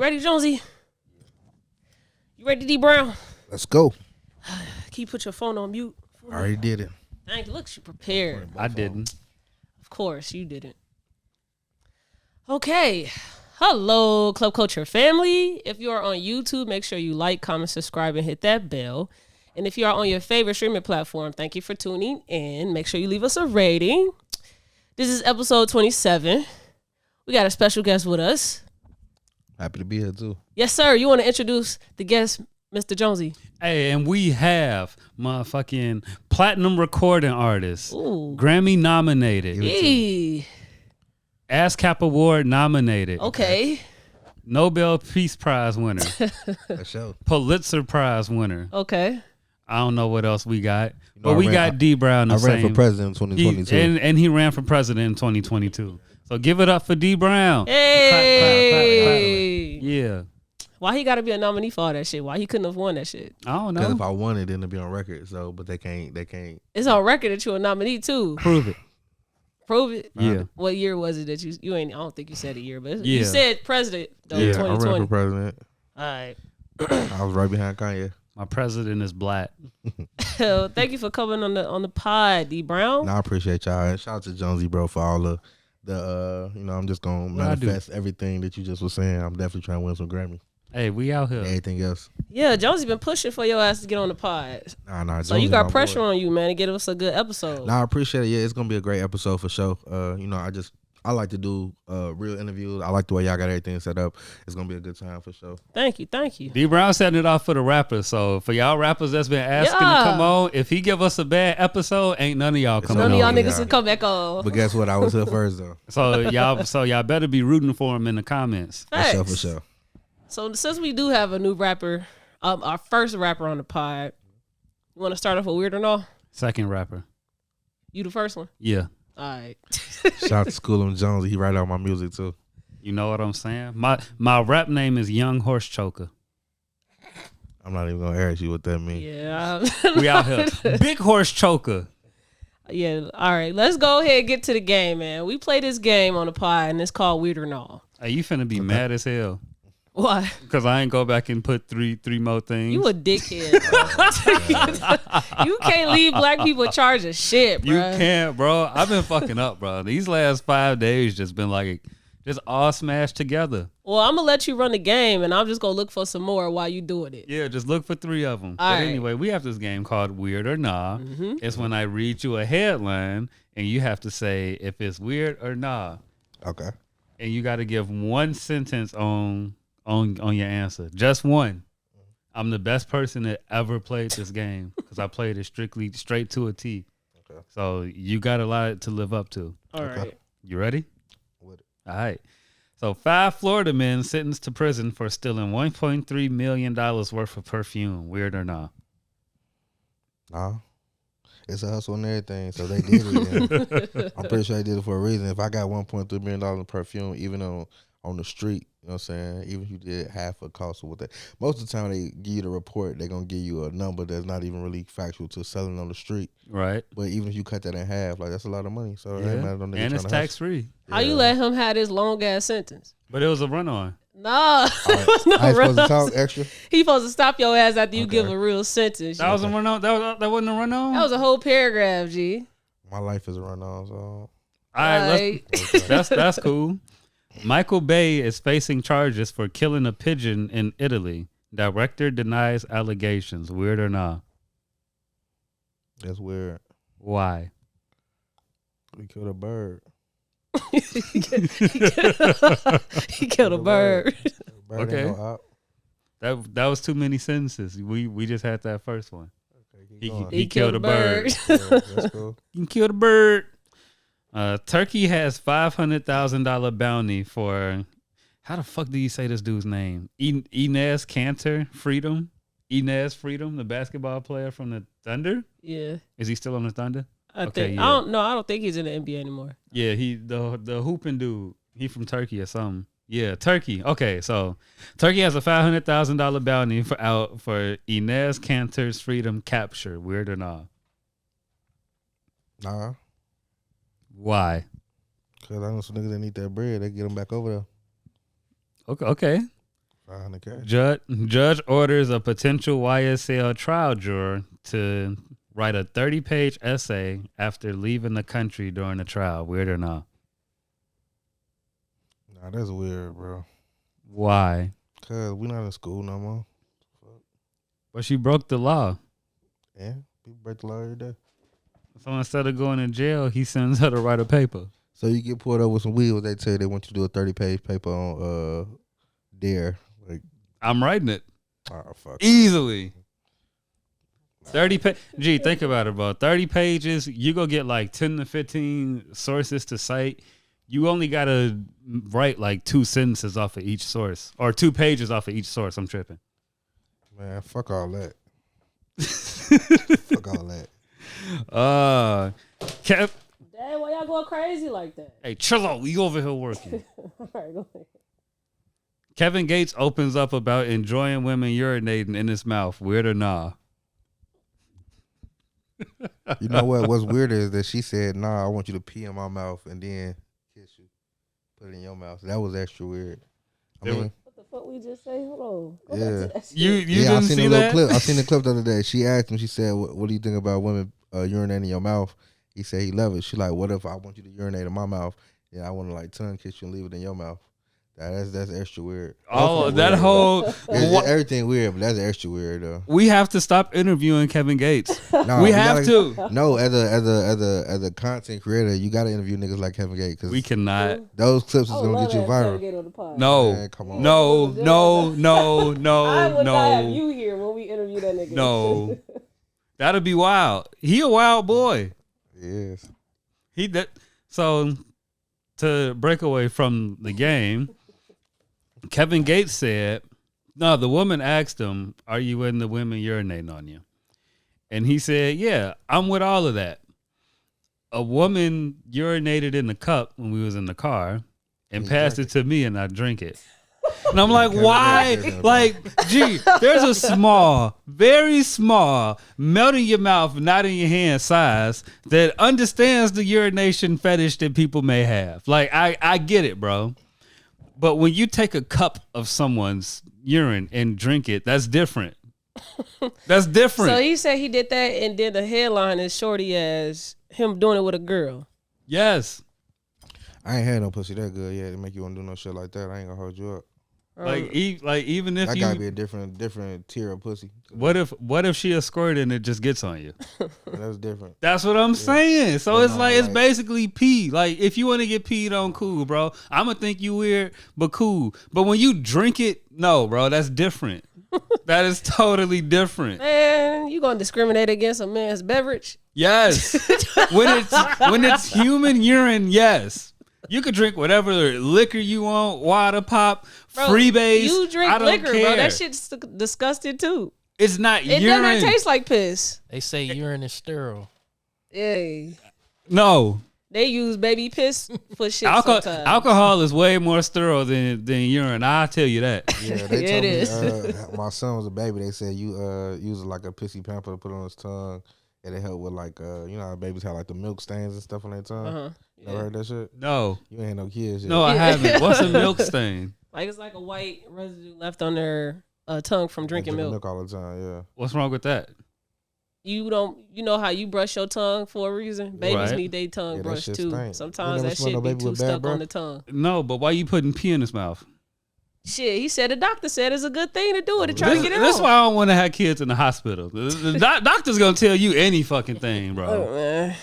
ready, Jonesy? You ready, D Brown? Let's go. Can you put your phone on mute? I already did it. Thank you. Look, she prepared. I didn't. Of course, you didn't. Okay. Hello, Club Culture family. If you are on YouTube, make sure you like, comment, subscribe, and hit that bell. And if you are on your favorite streaming platform, thank you for tuning in. Make sure you leave us a rating. This is episode 27. We got a special guest with us. Happy to be here too. Yes, sir. You want to introduce the guest, Mr. Jonesy? Hey, and we have motherfucking platinum recording artist, Ooh. Grammy nominated, Hey. ASCAP Award nominated, Okay. Nobel Peace Prize winner, That show. Pulitzer Prize winner. Okay. I don't know what else we got, know, but I we ran- got D Brown. I ran for president in 2022. And he ran for president in 2022. So give it up for D Brown. Hey. Yeah. Why he got to be a nominee for all that shit? Why he couldn't have won that shit? I don't Because know. if I won it, then it'd be on record. So, but they can't. It's on record that you're a nominee too. Prove it. Prove it. Yeah. What year was it that you ain't? I don't think you said a year, but Yeah. you said president though. Yeah, I 2020. ran for president. All right. I was right behind Kanye. My president is black. So thank you for coming on the pod, D Brown. No, I appreciate y'all. And shout out to Jonesy, bro, for all the I'm just gonna manifest everything that you just was saying. I'm definitely trying to win some Grammy. Hey, we out here. And everything else. Yeah, Jonesy been pushing for your ass to get on the pod. Nah. So you got pressure on you, man, to get us a good episode. Nah, I appreciate it. Yeah, it's gonna be a great episode for sure. I like to do real interviews. I like the way y'all got everything set up. It's gonna be a good time for sure. Thank you. D Brown setting it off for the rappers. So for y'all rappers that's been asking to come on, if he give us a bad episode, ain't none of y'all coming on. None of y'all niggas can come back on. But guess what? I was here first though. So y'all better be rooting for him in the comments. Facts. For sure. So since we do have a new rapper, our first rapper on the pod, you want to start off with Weird or No? Second rapper. You the first one? Yeah. All right. Shout out to School and Jonesy. He write all my music too. You know what I'm saying? My rap name is Young Horse Choker. I'm not even gonna ask you what that means. Yeah. We out here. Big Horse Choker. Yeah. All right. Let's go ahead and get to the game, man. We play this game on the pod, and it's called Weird or No. Hey, you finna be mad as hell. Why? Because I ain't go back and put three more things. You a dickhead, bro. You can't leave black people in charge of shit, bro. You can't, bro. I've been fucking up, bro. These last 5 days just been like, just all smashed together. Well, I'm going to let you run the game, and I'm just going to look for some more while you doing it. Yeah, just look for 3 of them. All but right. anyway, we have this game called Weird or Nah. Mm-hmm. It's when I read you a headline, and you have to say if it's weird or nah. Okay. And you got to give one sentence on your answer. Just one. I'm the best person that ever played this game because I played it straight to a T. Okay. So you got a lot to live up to. All right. You ready? With it. All right. So 5 Florida men sentenced to prison for stealing $1.3 million worth of perfume. Weird or not? Nah. It's a hustle and everything, so they did it. Yeah. I'm pretty sure they did it for a reason. If I got $1.3 million in perfume, even on the street, you know what I'm saying? Even if you did half a cost of what that. Most of the time they give you the report, they're going to give you a number that's not even really factual to selling on the street. Right. But even if you cut that in half, like that's a lot of money. So it ain't matter, no nigga And it's tryna tax free. How you let him have this long ass sentence? But it was a run on. No, it was no I ain't supposed to run-on. talk extra? He supposed to stop your ass after you Okay. give a real sentence. That was a run on. That wasn't a run on. That was a whole paragraph, G. My life is a run-on, so. All right. That's cool. Michael Bay is facing charges for killing a pigeon in Italy. Director denies allegations. Weird or not? That's weird. Why? We killed a bird. He killed a bird. Bird Okay. ain't no op. That was too many sentences. We just had that first one. Okay, keep going. He killed a bird. Yeah, that's cool. You can kill the bird. Turkey has $500,000 bounty for, how the fuck do you say this dude's name? Inez Cantor Freedom. Inez Freedom, the basketball player from the Thunder. Yeah, Is he still on the Thunder? I Okay, think. yeah. I don't think he's in the NBA anymore. Yeah, he the hooping dude. He from Turkey or something. Yeah, Turkey. Okay, so Turkey has a $500,000 bounty for Inez Cantor's freedom capture. Weird or not? Nah. Why? Because I know some niggas that need that bread. They get them back over there. Okay. 500K. Judge orders a potential YSL trial juror to write a 30-page essay after leaving the country during the trial. Weird or not? Nah, that's weird, bro. Why? Cause we not in school no more. But she broke the law. Yeah, people break the law every day. So instead of going to jail, he sends her to write a paper. So you get pulled over with some wheels, they tell you they want you to do a 30-page paper on Dare. Like, I'm writing it. oh fuck. Easily. 30 Gee, think about it, bro. 30 pages, you go get like 10 to 15 sources to cite. You only got to write like 2 sentences off of each source. Or 2 pages off of each source. I'm tripping. Man, fuck all that. Fuck all that. Dad, why y'all going crazy like that? Hey, chill out. We over here working. All right, go ahead. Kevin Gates opens up about enjoying women urinating in his mouth. Weird or nah? You know what? What's weird is that she said, "Nah, I want you to pee in my mouth and then kiss you, put it in your mouth." That was extra weird. I mean, what the fuck we just say? Hold on. Go yeah, back to that shit. You yeah. I didn't seen see a little that clip. I seen the clip the other day. She asked him. She said, "What do you think about women urinating in your mouth?" He said he love it. She like, "What if I want you to urinate in my mouth? Yeah, I want to like tongue kiss you and leave it in your mouth." That's extra weird. Oh, that weird, whole everything weird, but that's extra weird though. we have to stop interviewing Kevin Gates. No, we have to. No, as a content creator, you got to interview niggas like Kevin Gates because We cannot. those clips is I would gonna love get you to have Kevin viral. Gates on the pod. No, Man, come on. no, no, I no, no, would not have no, you here when we interview that nigga. no. That'd be wild. He a wild boy. Yes. So to break away from the game, Kevin Gates said, no, the woman asked him, are you into women urinating on you? And he said, yeah, I'm with all of that. A woman urinated in the cup when we was in the car and passed it to me and I drink it. And I'm like, why? Like, gee, there's a small, very small, melt in your mouth, not in your hand size that understands the urination fetish that people may have. Like, I get it, bro. But when you take a cup of someone's urine and drink it, that's different. That's different. So he said he did that, and then the headline is shorty as him doing it with a girl. Yes. I ain't had no pussy that good yet to make you want to do no shit like that. I ain't gonna hold you up. Like even if that you gotta be a different tier of pussy. What if she a squirt and it just gets on you? That's different. That's what I'm saying. So it's no, it's basically pee. Like if you want to get peed on, cool, bro. I'ma think you weird, but cool. But when you drink it, no, bro, that's different. That is totally different. Man, you gonna discriminate against a man's beverage? Yes. when it's human urine, yes. You could drink whatever liquor you want, water pop, freebase. You drink I don't liquor, care. bro. That shit's disgusting too. It's not It urine. doesn't taste like piss. They say urine is sterile. Yeah. No. They use baby piss for shit sometimes. Alcohol is way more sterile than urine. I'll tell you that. Yeah, they Yeah, told it me my son was a baby. They said you use like a pissy pamper to put on his tongue. And it help with like you know how babies have like the milk stains and stuff on their tongue. Uh-huh. You ever heard that shit? No. You ain't no kids yet. No, I haven't. What's a milk stain? Like it's like a white residue left on their tongue from drinking milk. all the time. Yeah. What's wrong with that? You know how you brush your tongue for a reason? Babies Right. need their tongue Yeah, that brushed shit too. stink. Sometimes You never that smell shit no be baby too with bad stuck breath? on the tongue. No, but why you putting pee in his mouth? Shit, he said the doctor said it's a good thing to do it to try to get it That's out. why I don't want to have kids in the hospital. The doctor's gonna tell you any fucking thing, bro. Oh, man.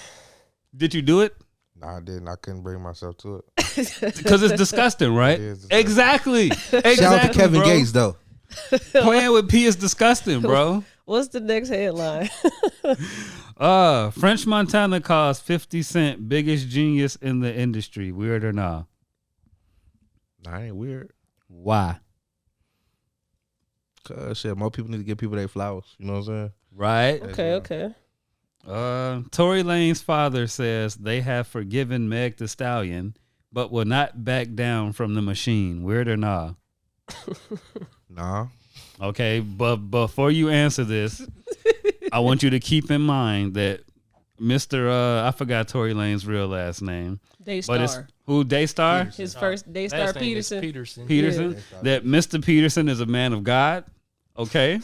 Did you do it? Nah, I didn't. I couldn't bring myself to it. Because it's disgusting, right? It is disgusting. Exactly. Shout out to Kevin bro. Gates though. Playing with pee is disgusting, bro. What's the next headline? French Montana calls 50 Cent biggest genius in the industry. Weird or not? Nah, ain't weird. Why? Cause shit, more people need to give people their flowers. You know what I'm saying? Right. Okay. Tory Lane's father says they have forgiven Meg Thee Stallion, but will not back down from the machine. Weird or not? Nah. Okay, but before you answer this, I want you to keep in mind that Mr. I forgot Tory Lane's real last name. Daystar. But it's who Daystar? His first Daystar Peterson. Peterson. Yeah. That Mr. Peterson is a man of God. Okay.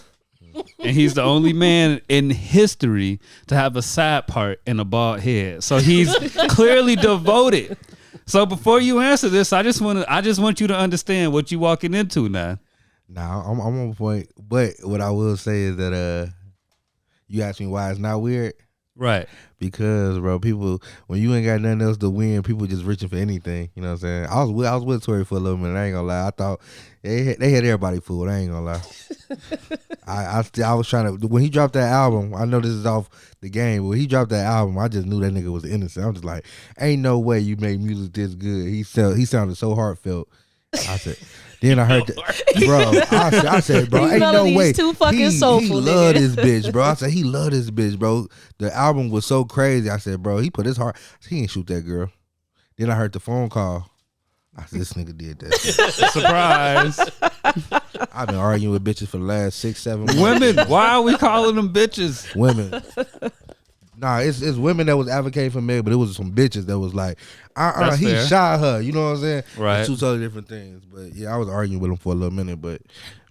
And he's the only man in history to have a side part and a bald head. So he's clearly devoted. So before you answer this, I just want you to understand what you walking into now. Nah, I'm on point. But what I will say is that you asked me why it's not weird. Right. Because, bro, people, when you ain't got nothing else to win, people just reaching for anything. You know what I'm saying? I was with Tory for a little minute. I ain't gonna lie. I thought they had everybody fooled. I ain't gonna lie. I was trying to, when he dropped that album, I know this is off the game, but when he dropped that album, I just knew that nigga was innocent. I'm just like, ain't no way you made music this good. He sounded so heartfelt. I said, then I heard that, bro. I said, bro, ain't no way. Too fucking soulful, he loved this bitch, bro. I said, he loved this bitch, bro. The album was so crazy. I said, bro, he put his heart. He ain't shoot that girl. Then I heard the phone call. I said, this nigga did that. Surprise. I've been arguing with bitches for the last 6-7 months. Women, why are we calling them bitches? Women. Nah, it's women that was advocating for me, but it was some bitches that was like, he fair. shot her. You know what I'm saying? Right. It's two totally different things. But yeah, I was arguing with him for a little minute. But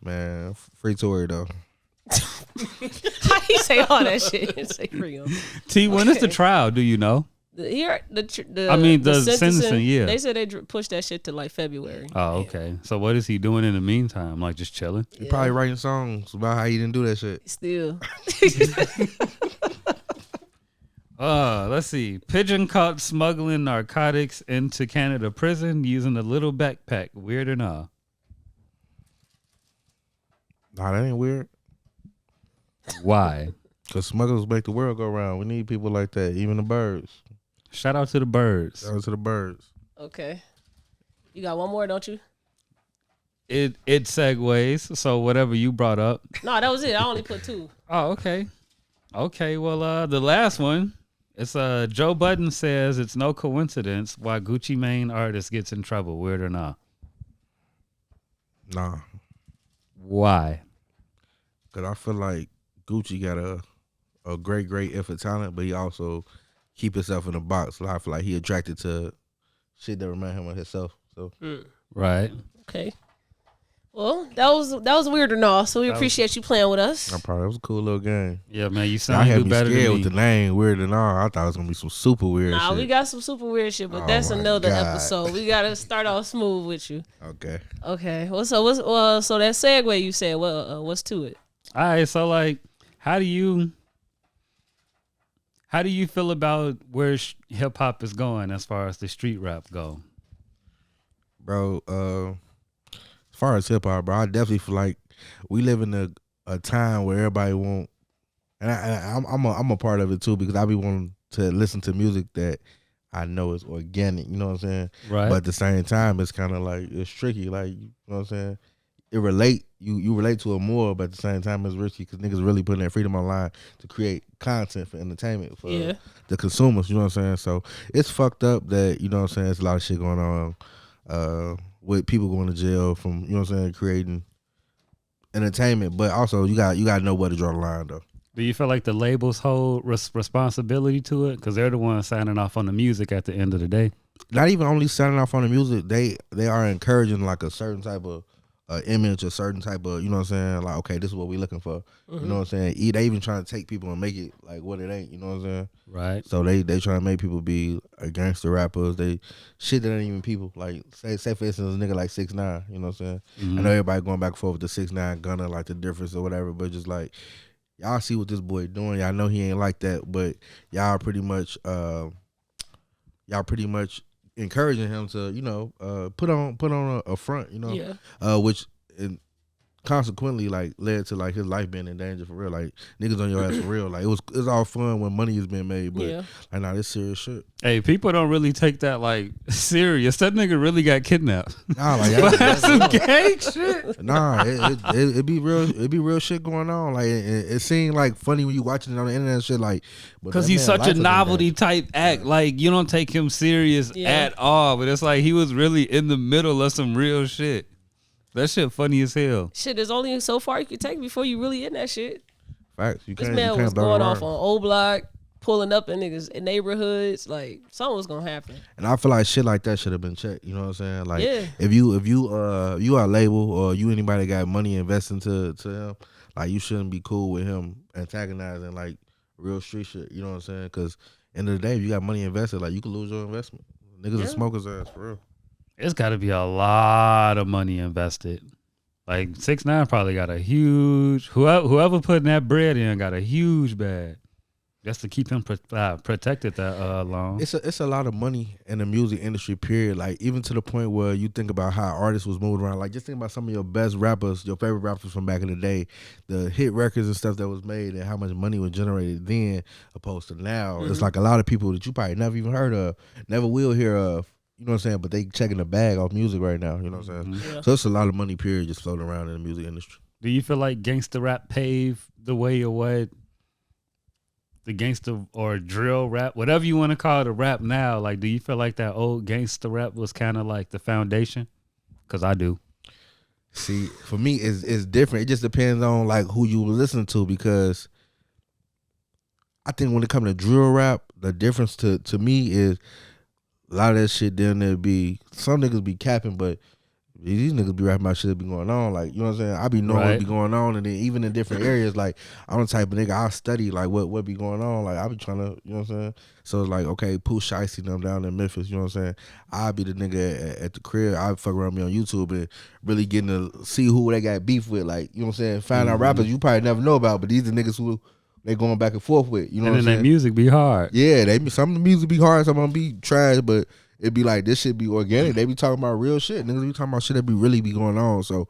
man, free Tory though. How he say all that shit? Say free him. T, when is the trial? Do you know? The sentencing, yeah. They said they pushed that shit to like February. Oh, okay. So what is he doing in the meantime? Like just chilling? He probably writing songs about how he didn't do that shit. Still. Let's see. Pigeon caught smuggling narcotics into Canada prison using a little backpack. Weird or not? Nah, that ain't weird. Why? Because smugglers make the world go round. We need people like that. Even the birds. Shout out to the birds. Shout out to the birds. Okay. You got one more, don't you? It segues. So whatever you brought up. No, that was it. I only put 2. Oh, okay. Okay, well, the last one. It's Joe Budden says it's no coincidence why Gucci Mane artist gets in trouble. Weird or not? Nah. Why? Because I feel like Gucci got a great effort talent, but he also keep himself in a box. So I feel like he attracted to shit that remind him of himself. So Right. Okay. Well, that was weird or not. So we appreciate you playing with us. I'm proud. It was a cool little game. Yeah, man, you I sound had do me better scared than with me. the name Weird and All. I thought it was gonna be some super weird shit. We got some super weird shit, but Oh that's my another God. episode. We gotta start off smooth with you. Okay. Okay. Well, so that segue you said. What's to it? All right, so like, how do you feel about where hip hop is going as far as the street rap go? Bro, as far as hip hop, bro, I definitely feel like we live in a time where everybody want, and I'm a part of it too, because I be wanting to listen to music that I know is organic, you know what I'm saying? Right. But at the same time, it's kind of like, it's tricky, like, you know what I'm saying? You relate to it more, but at the same time, it's risky because niggas really putting their freedom online to create content for entertainment for the consumers, you know what I'm saying? So it's fucked up that, you know what I'm saying, there's a lot of shit going on with people going to jail from, you know what I'm saying, creating entertainment, but also you got to know where to draw the line though. Do you feel like the labels hold responsibility to it? Because they're the ones signing off on the music at the end of the day. Not even only signing off on the music, they are encouraging like a certain type of image, a certain type of, you know what I'm saying, like, okay, this is what we looking for. You know what I'm saying? They even trying to take people and make it like what it ain't, you know what I'm saying? Right. So they trying to make people be gangster rappers. They shit that ain't even people. Like say for instance, a nigga like 6ix9ine, you know what I'm saying? I know everybody going back and forth with the 6ix9ine Gunna, like the difference or whatever, but just like, y'all see what this boy doing. Y'all know he ain't like that, but y'all pretty much encouraging him to, you know, put on a front, you know, which consequently like led to like his life being in danger for real. Like niggas on your ass for real. Like it's all fun when money is being made, but like nah, this serious shit. Hey, people don't really take that like serious. That nigga really got kidnapped. Nah, like that's some gang shit. Nah, it be real. It be real shit going on. Like it seemed like funny when you watching it on the internet and shit. Like because he's such a novelty type act. Like you don't take him serious at all. But it's like he was really in the middle of some real shit. That shit funny as hell. Shit, there's only so far you can take before you really in that shit. Facts. This man was going off on O Block. pulling up in niggas in neighborhoods. Like something was gonna happen. And I feel like shit like that should have been checked. You know what I'm saying? Like Yeah. if you are a label or you anybody got money investing to him, like you shouldn't be cool with him antagonizing like real street shit. You know what I'm saying? Because end of the day, if you got money invested, like you could lose your investment. Niggas are smokers ass for real. It's got to be a lot of money invested. Like 6ix9ine probably got a huge whoever putting that bread in got a huge bag just to keep him protected that long. It's a lot of money in the music industry. Period. Like even to the point where you think about how artists was moving around. Like just think about some of your best rappers, your favorite rappers from back in the day, the hit records and stuff that was made, and how much money was generated then opposed to now. Mm-hmm. It's like a lot of people that you probably never even heard of, never will hear of. You know what I'm saying? But they checking the bag off music right now. You know what I'm saying? Mm-hmm. Yeah. So it's a lot of money, period, just floating around in the music industry. Do you feel like gangster rap paved the way or what? The gangster or drill rap, whatever you want to call it, a rap now. Like, do you feel like that old gangster rap was kind of like the foundation? Because I do. See, for me, it's different. It just depends on like who you listen to, because I think when it comes to drill rap, the difference to me is a lot of that shit down there be, some niggas be capping, but these niggas be rapping about shit that be going on. Like, you know what I'm saying? I be knowing what be going on, and then even in different areas, like, I'm the type of nigga, I study, like, what be going on. Like, I be trying to, you know what I'm saying? So it's like, okay, Pooh Shiesty them down in Memphis, you know what I'm saying? I be the nigga at the crib, I fuck around me on YouTube and really getting to see who they got beef with, like, you know what I'm saying? Find out rappers you probably never know about, but these are niggas who they going back and forth with, you know what I'm saying? And then their music be hard. Yeah, some of the music be hard, some of them be trash, but it be like, this shit be organic. They be talking about real shit. Niggas be talking about shit that be really be going on. So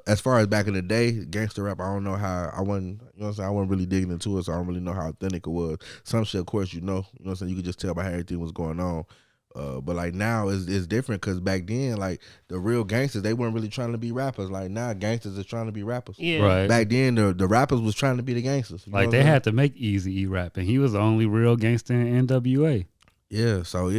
as far as back in the day, gangster rap, I don't know how, I wasn't, you know what I'm saying, I wasn't really digging into it, so I don't really know how authentic it was. Some shit, of course, you know what I'm saying, you could just tell by how everything was going on. But like now it's different, because back then, like the real gangsters, they weren't really trying to be rappers. Like now gangsters are trying to be rappers. Yeah. Right. Back then the rappers was trying to be the gangsters. Like they had to make Eazy-E rap, and he was the only real gangster in NWA. Yeah, so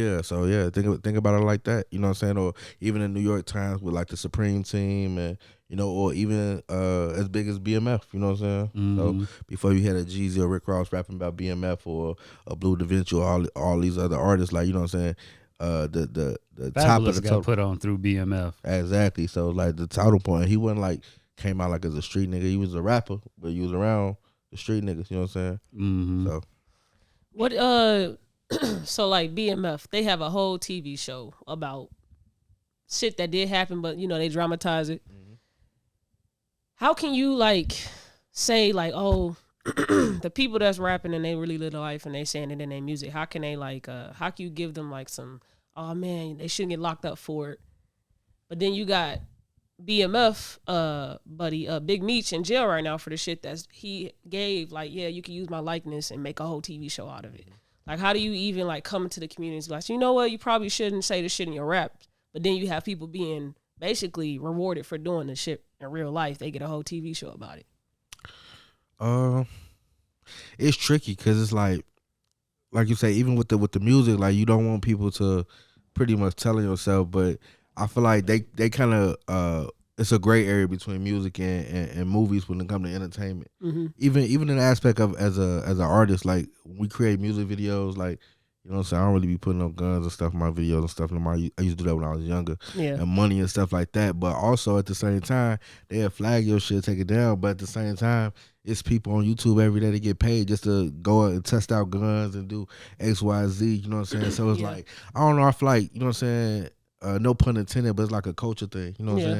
think about it like that, you know what I'm saying? Or even in New York Times with like the Supreme Team, and you know, or even as big as BMF, you know what I'm saying? So before you had a Jeezy or Rick Ross rapping about BMF, or a Blue Da Vinci, or all these other artists, like, you know what I'm saying? The top of the got put on through BMF. Exactly. So like the title point, he wasn't like came out like as a street nigga. He was a rapper, but he was around the street niggas, you know what I'm saying? Mm-hmm. So what so like BMF, they have a whole TV show about shit that did happen, but you know, they dramatize it. Mm-hmm. How can you like say like, oh, the people that's rapping and they really live the life and they saying it in their music, how can they like how can you give them like some, oh man, they shouldn't get locked up for it? But then you got BMF buddy Big Meech in jail right now for the shit that he gave, like, yeah, you can use my likeness and make a whole TV show out of it. Like, how do you even like come into the community like, you know what, you probably shouldn't say this shit in your rap, but then you have people being basically rewarded for doing this shit in real life. They get a whole TV show about it. It's tricky, because it's like you say, even with the music, like you don't want people to pretty much telling yourself, but I feel like they kind of it's a gray area between music and movies when it comes to entertainment. Mm-hmm. Even in the aspect of as an artist, like when we create music videos, like, you know what I'm saying, I don't really be putting no guns and stuff in my videos and stuff. I used to do that when I was younger, and money and stuff like that. But also at the same time, they'll flag your shit, take it down. But at the same time, it's people on YouTube every day that get paid just to go and test out guns and do X, Y, Z. You know what I'm saying? So it's like, I don't know. I feel like, you know what I'm saying, no pun intended, but it's like a culture thing. You know what I'm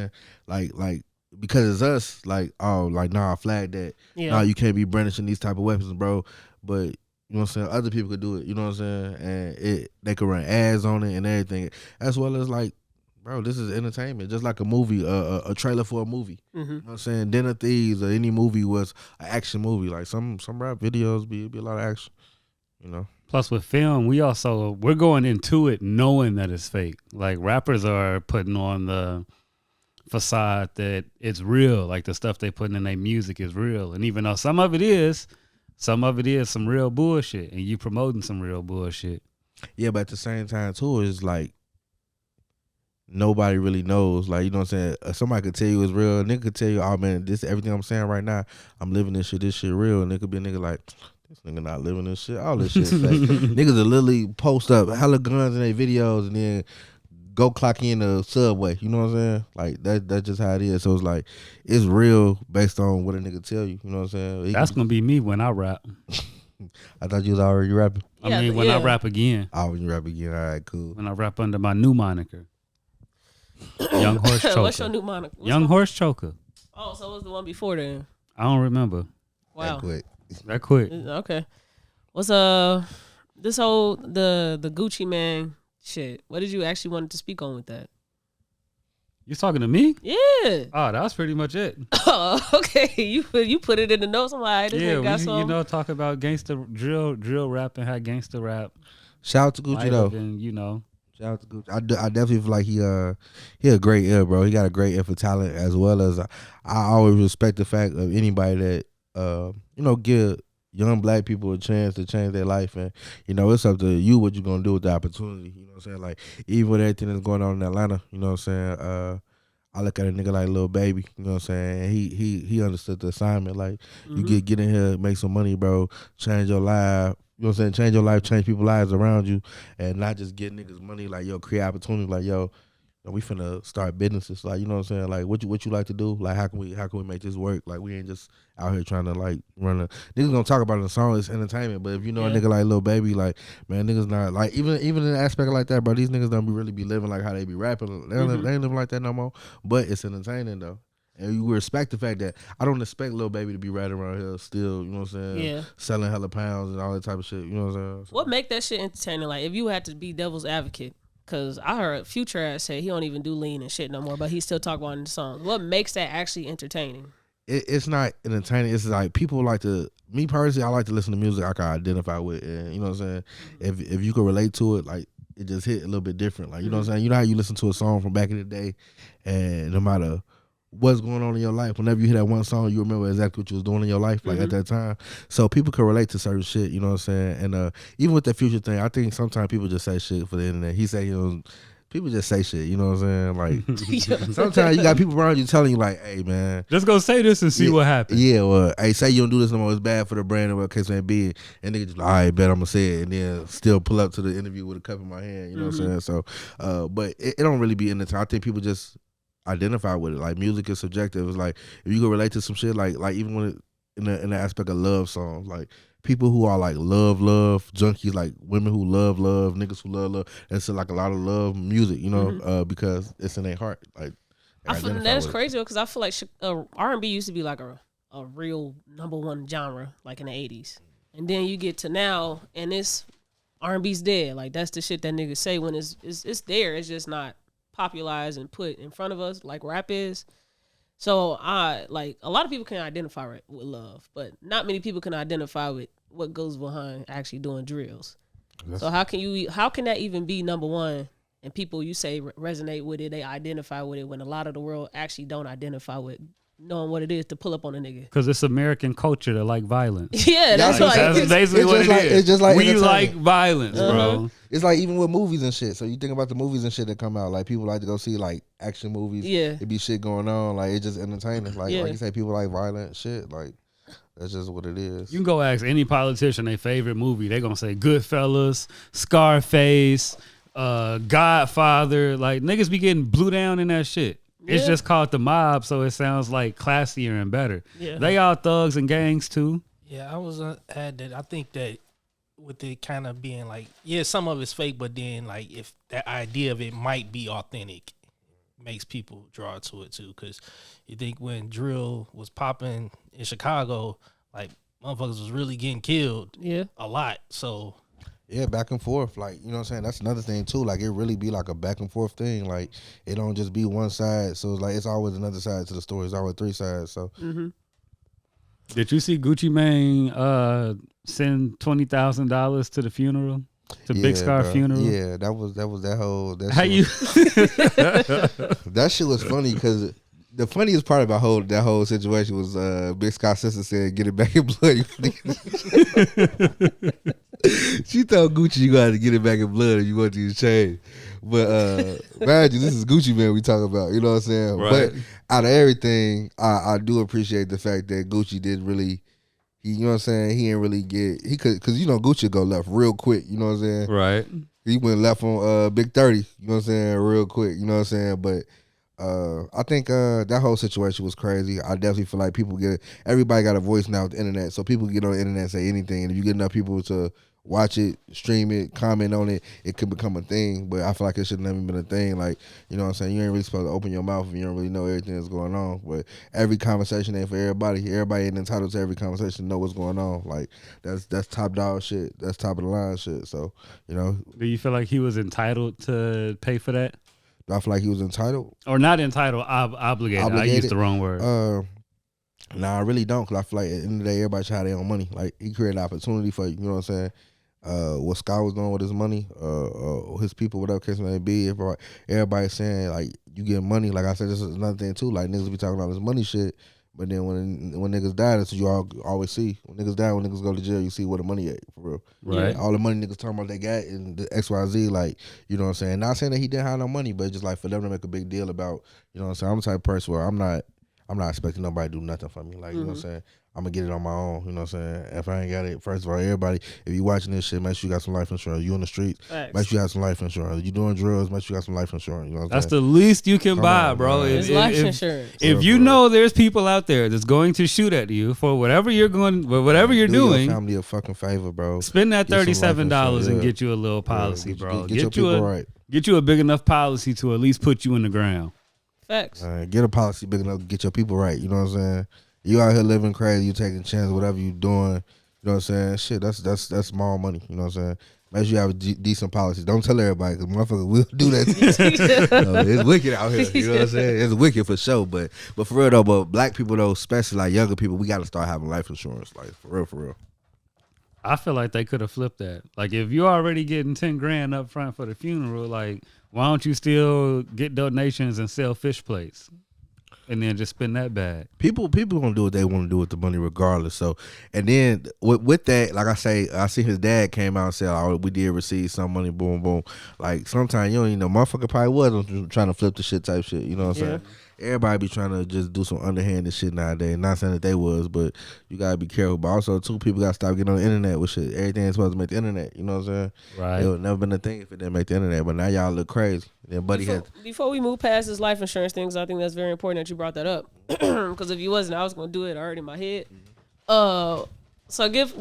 saying? Like because it's us. Like, oh, like, nah, I flag that. Yeah. Nah, you can't be brandishing these type of weapons, bro. But you know what I'm saying, other people could do it. You know what I'm saying? And they could run ads on it and everything, as well as like, bro, this is entertainment, just like a movie, a trailer for a movie. Mm-hmm. You know what I'm saying? Dinner Thieves or any movie was an action movie. Like some rap videos be a lot of action, you know. Plus with film, we're going into it knowing that it's fake. Like rappers are putting on the facade that it's real. Like the stuff they putting in their music is real. And even though some of it is some real bullshit, and you promoting some real bullshit. Yeah, but at the same time too, it's like nobody really knows. Like, you know what I'm saying? Somebody could tell you it's real. A nigga could tell you, oh man, this everything I'm saying right now, I'm living this shit real. And it could be a nigga like, this nigga not living this shit. All this shit fake. Niggas will literally post up hella guns in their videos and then go clock in the subway. You know what I'm saying? Like that's just how it is. So it's like it's real based on what a nigga tell you. You know what I'm saying? That's gonna be me when I rap. I thought you was already rapping. I mean, when I rap again. Oh, when you rap again, all right, cool. When I rap under my new moniker, Young Horse Choker. What's your new moniker? Young Horse Choker. Oh, so it was the one before then? I don't remember. Wow. That quick. Okay. What's this whole the Gucci Mane shit? What did you actually want to speak on with that? You talking to me? Yeah. Oh, that was pretty much it. Oh, okay. You put it in the notes. I'm like, this nigga got some. Talk about gangster drill rap and how gangster rap. Shout out to Gucci though. Been, shout out to Gucci. I definitely feel like he a great ear, bro. He got a great ear for talent as well as I always respect the fact of anybody that give young black people a chance to change their life, and it's up to you what you're gonna do with the opportunity. You know what I'm saying? Like even with everything that's going on in Atlanta, you know what I'm saying? I look at a nigga like Lil Baby, you know what I'm saying? He understood the assignment. Like you get in here, make some money, bro, change your life. You know what I'm saying? Change your life, change people's lives around you, and not just get niggas money. Like create opportunity. Like we finna start businesses. Like you know what I'm saying? Like what you like to do? Like how can we make this work? Like we ain't just out here trying to like run a niggas gonna talk about it in the song. It's entertainment. But if you know a nigga like Lil Baby, like man, niggas not like even in an aspect like that, bro. These niggas don't really be living like how they be rapping. They ain't living like that no more. But it's entertaining though. And you respect the fact that I don't expect Lil Baby to be riding around here still, you know what I'm saying? Yeah. Selling hella pounds and all that type of shit, you know what I'm saying? So. What make that shit entertaining? Like, if you had to be devil's advocate, because I heard Future ass say he don't even do lean and shit no more, but he still talk about it in the songs. What makes that actually entertaining? It's not entertaining. It's like people like to, me personally, I like to listen to music I can identify with. And you know what I'm saying? If you can relate to it, like, it just hit a little bit different. Like, you know what I'm saying? You know how you listen to a song from back in the day and no matter what's going on in your life, whenever you hear that one song, you remember exactly what you was doing in your life, like at that time. So people can relate to certain shit, you know what I'm saying? And even with that Future thing, I think sometimes people just say shit for the internet. He say people just say shit, you know what I'm saying? Like sometimes you got people around you telling you like, hey man, just go say this and see what happens. Yeah, well, hey, say you don't do this no more, it's bad for the brand or whatever case may be. And nigga just like, all right, bet I'm gonna say it, and then still pull up to the interview with a cup in my hand, you know what I'm saying? So but it don't really be in the time. I think people just identify with it. Like music is subjective. It's like if you can relate to some shit, like even when in the aspect of love songs, like people who are like love junkies, like women who love, niggas who love. That's like a lot of love music, you know, because it's in their heart. Like I feel that's crazy because I feel like R&B used to be like a real number one genre, like in the 80s, and then you get to now and it's R&B's dead. Like that's the shit that niggas say when it's there. It's just not popularized and put in front of us like rap is. So I like a lot of people can identify with love, but not many people can identify with what goes behind actually doing drills. So how can that even be number one and people you say resonate with it, they identify with it when a lot of the world actually don't identify with knowing what it is to pull up on a nigga? Because it's American culture to like violence. Yeah, that's basically what it is. It's just like we like violence, bro. It's like even with movies and shit. So you think about the movies and shit that come out, like people like to go see like action movies. Yeah, it be shit going on. Like it's just entertaining. Like you say, people like violent shit. Like that's just what it is. You can go ask any politician their favorite movie. They gonna say Goodfellas, Scarface, Godfather. Like niggas be getting blew down in that shit. It's just called The Mob, so it sounds like classier and better. Yeah. They all thugs and gangs too. Yeah, I was add that. I think that with it kind of being like, some of it's fake, but then like if that idea of it might be authentic, makes people draw to it too. Because you think when drill was popping in Chicago, like motherfuckers was really getting killed. Yeah, a lot. So. Yeah, back and forth. Like, you know what I'm saying? That's another thing, too. Like, it really be like a back and forth thing. Like, it don't just be one side. So, it's like, it's always another side to the story. It's always three sides. So, Did you see Gucci Mane send $20,000 to the funeral? To Big Scar funeral? Yeah, that was that whole... How you... That shit was funny because... The funniest part about that whole situation was Big Scott's sister said, "Get it back in blood." She told Gucci, "You got to get it back in blood if you want these change." But mind you, this is Gucci Mane we talk about. You know what I'm saying? Right. But out of everything, I do appreciate the fact that Gucci did really. you know what I'm saying, he didn't really get, he could, because, you know, Gucci go left real quick, you know what I'm saying? Right. He went left on Big 30, you know what I'm saying, real quick, you know what I'm saying? But I think that whole situation was crazy. I definitely feel like everybody got a voice now with the internet, so people get on the internet and say anything, and if you get enough people to watch it, stream it, comment on it, it could become a thing. But I feel like it should never been a thing. Like, you know what I'm saying? You ain't really supposed to open your mouth if you don't really know everything that's going on. But every conversation ain't for everybody. Everybody ain't entitled to every conversation to know what's going on. Like, that's top dog shit. That's top of the line shit. So, you know. Do you feel like he was entitled to pay for that? Do I feel like he was entitled? Or not entitled, obligated. I used the wrong word. Nah, I really don't, because I feel like at the end of the day, everybody should have their own money. Like, he created opportunity for you know what I'm saying? What Scott was doing with his money, his people, whatever case may be. Everybody saying, like, you get money. Like I said, this is another thing, too. Like, niggas be talking about this money shit, but then when niggas die, that's what you always see. When niggas die, when niggas go to jail, you see where the money at, for real. Right. All the money niggas talking about they got in the XYZ, like, you know what I'm saying? Not saying that he didn't have no money, but just like for them to make a big deal about, you know what I'm saying? I'm the type of person where I'm not expecting nobody to do nothing for me. Like, you know what I'm saying? I'm going to get it on my own, you know what I'm saying? If I ain't got it, first of all, everybody, if you watching this shit, make sure you got some life insurance. You on the street, make sure you have some life insurance. You doing drugs, make sure you got some life insurance. You know what I'm That's saying? the least you can buy, on, bro. It's life insurance. If you know there's people out there that's going to shoot at you for whatever you're doing, do doing, your family a fucking favor, bro. spend that $37 and yeah. get you a little policy, bro. Get your people right. Get you a big enough policy to at least put you in the ground. Facts. Get a policy big enough to get your people right. You know what I'm saying? You out here living crazy, you taking chances, whatever you doing. You know what I'm saying? Shit, that's small money. You know what I'm saying? Make sure you have a decent policy. Don't tell everybody, because motherfuckers will do that. It's wicked out here. You know what I'm saying? It's wicked for sure. But for real though, but black people though, especially like younger people, we got to start having life insurance. Like for real. I feel like they could have flipped that. Like, if you're already getting 10 grand up front for the funeral, like, why don't you still get donations and sell fish plates? And then just spend that bag. People gonna do what they want to do with the money regardless. So, and then with that, like I say, I see his dad came out and said, "Oh, we did receive some money." Boom, boom. Like sometimes you don't even know, motherfucker probably was trying to flip the shit type shit. You know what I'm saying? Everybody be trying to just do some underhanded shit nowadays. Not saying that they was, but you gotta be careful. But also, too, people gotta stop getting on the internet with shit. Everything is supposed to make the internet. You know what I'm saying? Right. It would never been a thing if it didn't make the internet. But now y'all look crazy. Then buddy before we move past this life insurance things, I think that's very important that you brought that up. Because if you wasn't, I was gonna do it already in my head. So give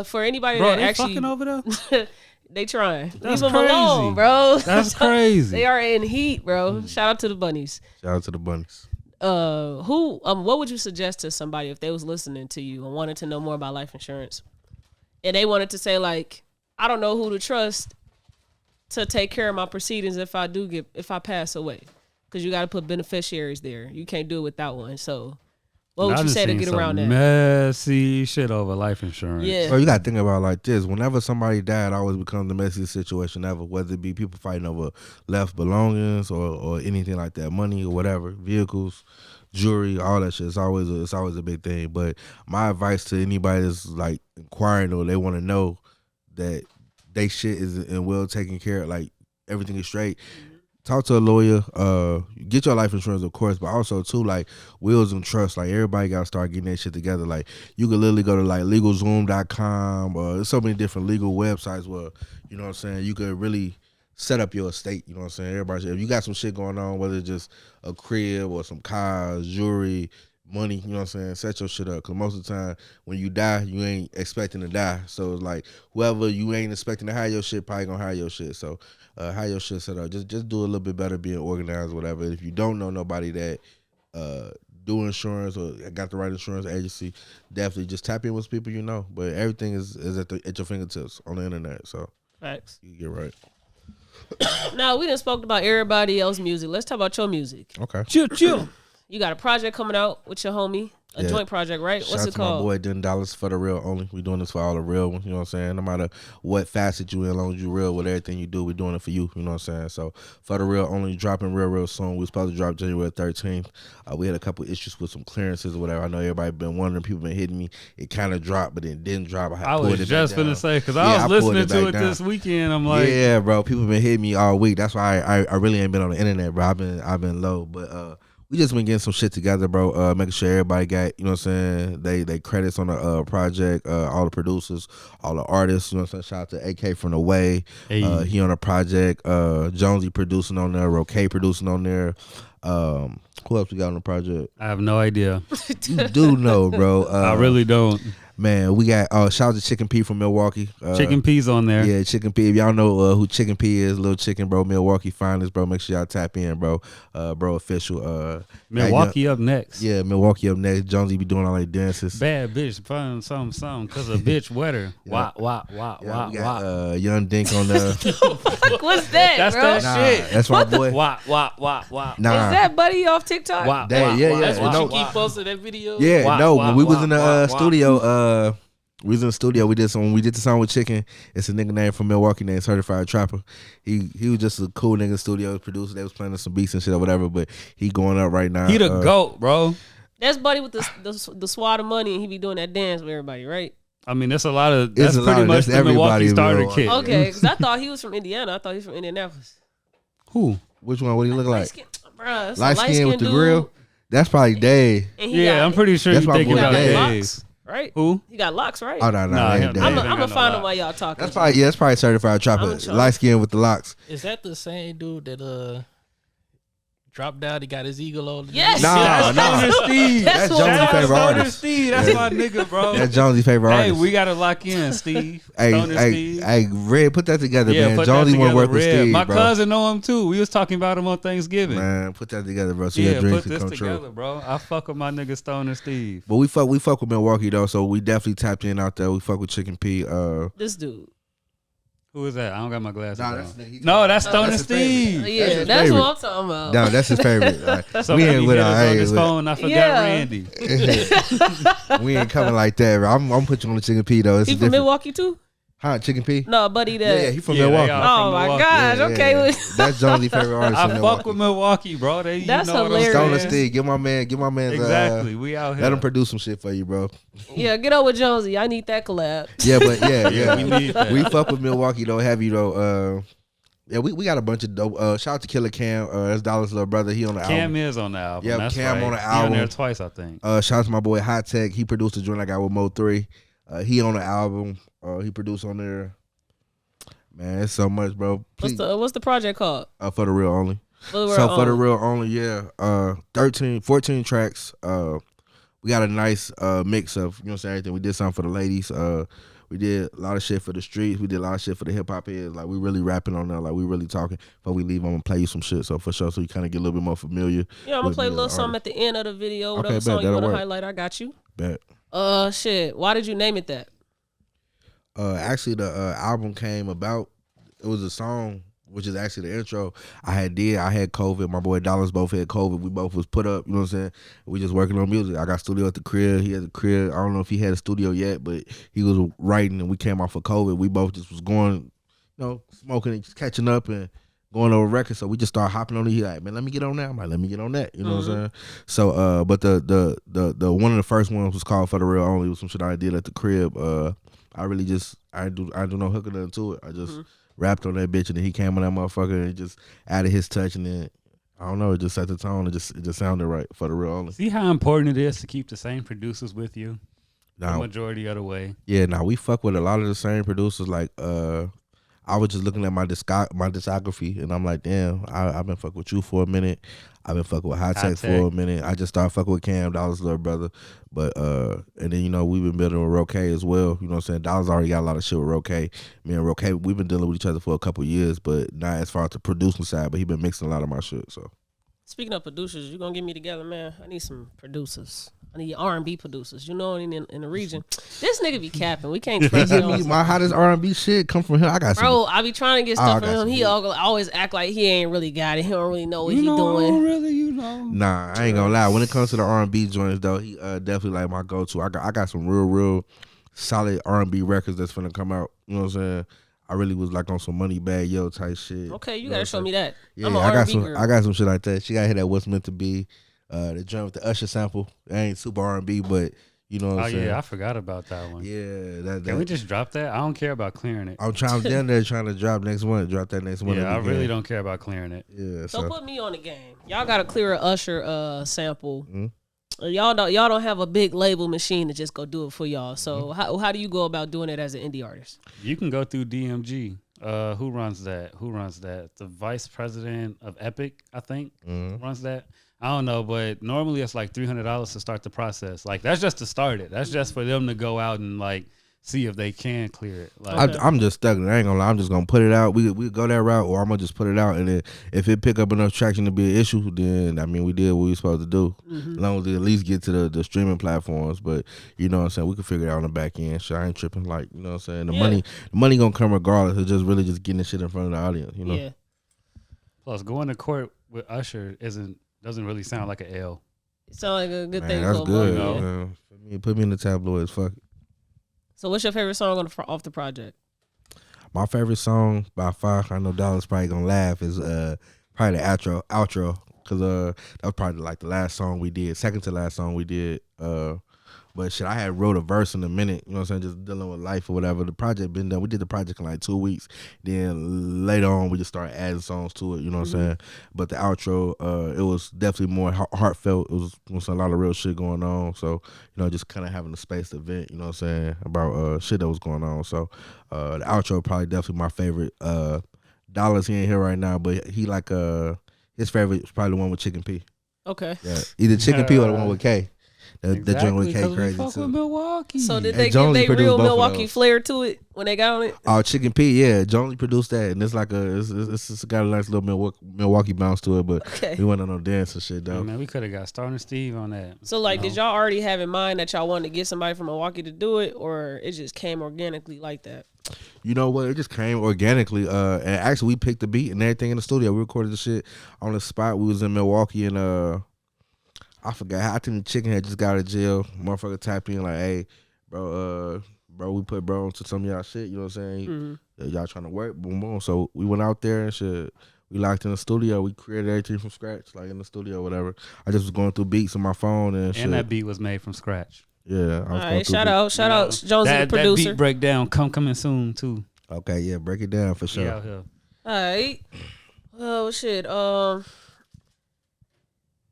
for anybody bro, that they actually fucking over there. they trying. That's Leave them crazy. alone, bro. That's crazy. They are in heat, bro. Shout out to the bunnies. Shout out to the bunnies. What would you suggest to somebody if they was listening to you and wanted to know more about life insurance, and they wanted to say, like, I don't know who to trust to take care of my proceedings if I pass away, because you got to put beneficiaries there. You can't do it without one. So what would you say to get around that? Messy shit over life insurance. Yeah. So you got to think about it like this. Whenever somebody died, it always becomes the messiest situation ever, whether it be people fighting over left belongings or anything like that, money or whatever, vehicles, jewelry, all that shit. It's always a big thing. But my advice to anybody that's like inquiring or they want to know that they shit is in well taken care of, like everything is straight. Talk to a lawyer. Get your life insurance, of course, but also too, like, wills and trusts. Like, everybody gotta start getting that shit together. Like, you can literally go to like LegalZoom.com. There's so many different legal websites where, you know what I'm saying, you could really set up your estate. You know what I'm saying? Everybody, if you got some shit going on, whether it's just a crib or some cars, jewelry, money, you know what I'm saying, set your shit up. Because most of the time, when you die, you ain't expecting to die. So it's like, whoever you ain't expecting to hire your shit probably gonna hire your shit. So how your shit set up. Just do a little bit better being organized, whatever. If you don't know nobody that do insurance or got the right insurance agency, definitely just tap in with people you know. But everything is at your fingertips on the internet. So Facts. you get right. Now we done spoke about everybody else's music. Let's talk about your music. Okay. Chill. You got a project coming out with your homie. A joint project, right? What's Shout it to my called? boy $10 for the real only. We doing this for all the real ones, you know what I'm saying? No matter what facet you in, as long as you real with everything you do, we doing it for you know what I'm saying? So for the real only, dropping real soon. We was supposed to drop January 13th. We had a couple issues with some clearances or whatever. I know everybody been wondering, people been hitting me. It kind of dropped, but it didn't drop. I was just finna say, because I was listening to it this weekend. I'm like, yeah, bro, people been hitting me all week. That's why I really ain't been on the internet, bro. I've been low, but we just been getting some shit together, bro. Making sure everybody got, you know what I'm saying, they credits on the project, all the producers, all the artists, you know what I'm saying. Shout out to AK from the Way. Hey. He on the project. Jonesy producing on there, Roque producing on there. Who else we got on the project? I have no idea. You do know, bro. I really don't. Man, we got shout out to Chicken P from Milwaukee. Chicken P's on there. Yeah, Chicken P. If y'all know who Chicken P is, Little Chicken, bro, Milwaukee finest, bro. Make sure y'all tap in, bro. Bro, official. Milwaukee up next. Yeah, Milwaukee up next. Jonesy be doing all their dances. Bad bitch, fun, something, cause a bitch wetter. Yeah. Wah. We got Young Dink on there. What's that, That's bro? that Nah, shit. that's my boy. Wah. Nah. Is that Buddy off TikTok? Wah. Yeah. That's what No. you keep posting that video. Yeah, Wah, no. wah, When we was wah, in the wah, studio, we was in the studio. We did the song with Chicken. It's a nigga named from Milwaukee named Certified Trapper. He was just a cool nigga in the studio producer. They was playing some beats and shit or whatever. But he going up right now. He the GOAT, bro. That's Buddy with the swat of money, and he be doing that dance with everybody, right? I mean, that's a lot of. It's That's a lot pretty of- much that's the Milwaukee everybody, starter bro. kit. Okay, because I thought he was from Indiana. I thought he was from Indianapolis. Who? Which one? What do you look like? Bruh, Light skin with the dude, grill. That's probably Dave. And he Yeah, got, I'm pretty sure That's you my thinking boy about Dave. Dave. locks, right? Who? He got locks, right? Oh no, Nah, ain't him- Dave. I'm Dave ain't gonna got no find locks. him while y'all talking. That's probably Certified Trapper. I'm sure. Light skin with the locks. Is that the same dude that dropped out? He got his eagle on. Yes. Nah, Stoner Steve. That's That's what Jonesy's I'm favorite Stoner artist. Steve. That's my nigga, bro. That's Jonesy's favorite Hey, artist. we gotta lock in, Steve. Hey, Stoner Steve. Red, put that together, Yeah, man. put Jonesy that want together. to work with Red. Steve, My bro. cousin know him too. We was talking about him on Thanksgiving. Man, put that together, bro. So Yeah, your dreams put can this come together, true. bro. I fuck with my nigga Stoner Steve. But we fuck with Milwaukee though, so we definitely tapped in out there. We fuck with Chicken P. This dude. Who is that? I don't got my glasses Nah, on. that's the nigga. No, that's That's Stoner his Steve. favorite. Yeah, his that's favorite. what I'm talking about. No, that's his favorite. Like, So we many ain't with hitters our on his with- phone. I forgot Yeah. Randy. We ain't coming like that, bro. I'm put you on the Chicken P though. It's He a from different. Milwaukee too? Huh? Chicken P? No, Buddy. That. Yeah, he from Yeah, they Milwaukee. all Oh from my Milwaukee. gosh. Yeah, Okay. yeah. That's Jonesy's favorite artist. I from fuck Milwaukee. with Milwaukee, bro. They, That's you know hilarious. What I'm Stoner saying? Steve, get my man. Exactly. We out here. Let him produce some shit for you, bro. Yeah, get up with Jonesy. I need that collab. Yeah, but yeah. Yeah, we need that. We fuck with Milwaukee though, heavy though. Yeah, we got a bunch of dope. Shout out to Killer Cam. That's Dallas' little brother. He on the Cam album. is on the album. Yeah, That's Cam right. on the He album. on there twice, I think. Shout out to my boy Hot Tech. He produced the joint I got with Mo 3. He on the album. He produced on there. Man, it's so much, bro. Please, What's the project called? for the real only. For the So World for the Only. real only, yeah. 14 tracks. We got a nice mix of, you know what I'm saying, everything. We did something for the ladies. We did a lot of shit for the streets. We did a lot of shit for the hip hop heads. Like, we really rapping on there. Like, we really talking. Before we leave, I'm going to play you some shit. So, for sure, so you kind of get a little bit more familiar. Yeah, I'm gonna with play a me little as an something at the end of the video. Whatever bet, song you that'll want to work. highlight, I got you. Bet. Shit. Why did you name it that? Actually, the album came about. It was a song, which is actually the intro. I had COVID. My boy Dollars both had COVID. We both was put up. You know what I'm saying? We just working on music. I got studio at the crib. He had the crib. I don't know if he had a studio yet, but he was writing, and we came off of COVID. We both just was going, you know, smoking and just catching up and going over records. So we just started hopping on it. He like, man, let me get on that. I'm like, let me get on that. You know what I'm saying? So, but the one of the first ones was called For the Real Only. It was some shit I did at the crib. I really just I do no hooking into it. I just rapped on that bitch, and then he came on that motherfucker and just added his touch, and then I don't know, it just set the tone. It just sounded right. For the real only. See how important it is to keep the same producers with you the Now, majority of the way. yeah, now we fuck with a lot of the same producers. Like, I was just looking at my discography, and I'm like, damn, I've been fucking with you for a minute. I've been fucking with High Tech for a minute. I just started fucking with Cam, Dollar's little brother. But and then, you know, we've been building with Roque as well. You know what I'm saying? Dollar's already got a lot of shit with Roque. Me and Roque, we've been dealing with each other for a couple years, but not as far as the producing side, but he been mixing a lot of my shit. So Speaking of producers, you gonna get me together, man. I need some producers. I need R&B producers. You know, in the region, this nigga be capping. We can't trust him. my hottest R&B shit come from him. I got some. Bro, I be trying to get I stuff got from him. some He heat. always act like he ain't really got it. He don't really know what he I don't doing. really, you know. Nah, I ain't gonna lie. When it comes to the R&B joints, though, he definitely like my go-to. I got some real solid R&B records that's finna come out. You know what I'm saying? I really was like on some Money Bag Yo type shit. Okay, you know gotta what show I'm me that. Yeah, I'm an I got R&B some. girl. I got some shit like that. She got hit that What's Meant to Be. The joint with the Usher sample. It ain't super R&B, but You know what Oh I'm saying? yeah, I forgot about that one. Yeah, that. Can we just drop that? I don't care about clearing it. I'm down there trying to drop next one. Drop that next one. Yeah, I every really game. don't care about clearing it. Yeah. So put me on the game. Y'all got to clear a Usher sample. Mm-hmm. Y'all don't have a big label machine to just go do it for y'all. So Mm-hmm. how do you go about doing it as an indie artist? You can go through DMG. Who runs that? The vice president of Epic, I think, Mm-hmm. runs that. I don't know, but normally it's like $300 to start the process. Like that's just to start it. That's just for them to go out and like see if they can clear it. Like I'm just stuck. I ain't gonna lie. I'm just gonna put it out. We go that route, or I'm gonna just put it out, and then if it pick up enough traction to be an issue, then I mean we did what we were supposed to do. As long as it at least get to the streaming platforms. But you know what I'm saying, we can figure it out on the back end. So I ain't tripping. Like you know what I'm saying, the money gonna come regardless. It's just really just getting the shit in front of the audience. You know. Yeah. plus going to court with Usher doesn't really sound like an L. Sound like a good Man, thing. that's for a good. moment, yeah. Man. Put me in the tabloids. Fuck it. So what's your favorite song off the project? My favorite song by far, I know Dallas probably gonna laugh, is probably the outro, cause that was probably like the last song we did, second to last song we did. But shit, I had wrote a verse in a minute, you know what I'm saying, just dealing with life or whatever. The project been done. We did the project in like 2 weeks. Then later on, we just started adding songs to it, you know what I'm saying. But the outro, it was definitely more heartfelt. It was a lot of real shit going on. So, you know, just kind of having a space to vent, you know what I'm saying, about shit that was going on. So, the outro probably definitely my favorite. Dollars, he ain't here right now, but he like his favorite is probably the one with Chicken P. Okay. Yeah, either Chicken P or the one with K. The joint with K 'cause we crazy fuck too. with Milwaukee. So did And they get Jonesy their produced real both of Milwaukee those. flair to it when they got on it? Oh, Chicken P, yeah. Jonesy produced that, and it's like it's got a nice little Milwaukee bounce to it. But Okay. we went on no dance and shit Yeah, though. man, we could have got Starter Steve on that. So like, you did know? y'all already have in mind that y'all wanted to get somebody from Milwaukee to do it, or it just came organically like that? You know what? It just came organically. And actually, we picked the beat and everything in the studio. We recorded the shit on the spot. We was in Milwaukee, and I forgot. I think the chicken had just got out of jail. Motherfucker tapped in like, "Hey, bro, we put bro onto some of y'all shit. You know what I'm saying? Y'all trying to work? Boom, boom." So we went out there and shit. We locked in the studio. We created everything from scratch, like in the studio, or whatever. I just was going through beats on my phone and shit. And that beat was made from scratch. Yeah, I was All going right, through shout out, Jonesy, the That producer. beat breakdown coming soon too. Okay, yeah, break it down for sure. Yeah, out here. All right. Oh shit.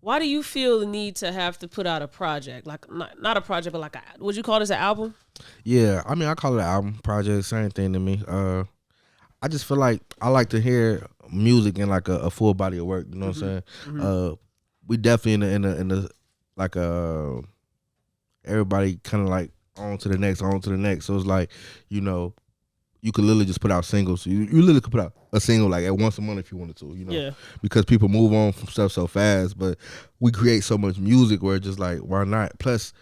Why do you feel the need to have to put out a project? Like not a project, but like would you call this an album? Yeah, I mean, I call it an album project, same thing to me. I just feel like I like to hear music in like a full body of work. You know what I'm saying? We definitely in the like everybody kind of like on to the next. So it's like, you know, you could literally just put out singles. You literally could put out a single like at once a month if you wanted to, you know. Yeah. Because people move on from stuff so fast, but we create so much music where it's just like, why not? Plus,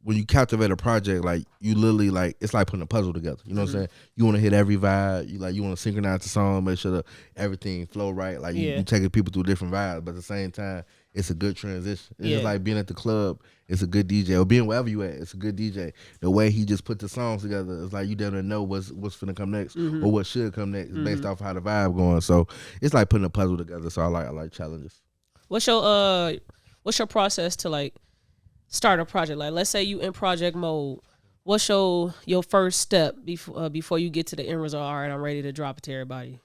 when you captivate a project, like you literally like it's like putting a puzzle together. You know what I'm saying? You want to hit every vibe. You want to synchronize the song, make sure that everything flow right. Like you taking people through different vibes, but at the same time, it's a good transition. It's just like being at the club. It's a good DJ, or being wherever you at. It's a good DJ. The way he just put the songs together, it's like you don't know what's finna come next or what should come next based off how the vibe going. So it's like putting a puzzle together. So I like challenges. What's your process to like start a project? Like, let's say you in project mode. What's your first step before you get to the end result? All right, I'm ready to drop it to everybody.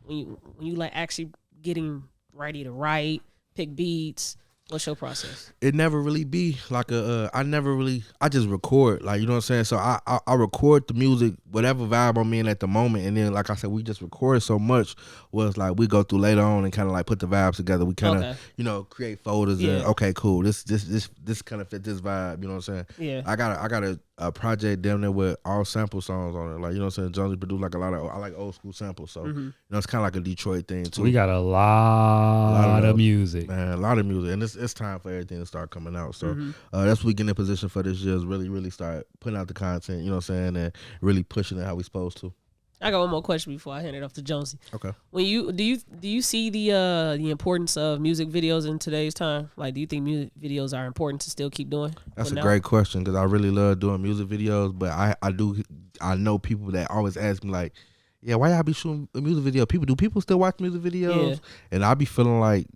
When you like actually getting ready to write, pick beats. What's your process? It never really be like I just record, like, you know what I'm saying? So I record the music, whatever vibe I'm in at the moment, and then like I said, we just record so much was like we go through later on and kind of like put the vibes together. We kind of you know, create folders and okay, cool, this kind of fit this vibe, you know what I'm saying? Yeah. I got a project down there with all sample songs on it, like, you know what I'm saying? Jonesy produced like a lot of, I like old school samples, so you know, it's kind of like a Detroit thing too. We got a lot of music, man, a lot of music, and it's time for everything to start coming out. So that's what we get in position for this year, is really start putting out the content, you know what I'm saying, and really pushing it how we supposed to. I got one more question before I hand it off to Jonesy. Okay. When do you see the importance of music videos in today's time? Like, do you think music videos are important to still keep doing? That's a great question, because I really love doing music videos, but I know people that always ask me like, yeah, why y'all be shooting a music video? Do people still watch music videos? Yeah. And I be feeling like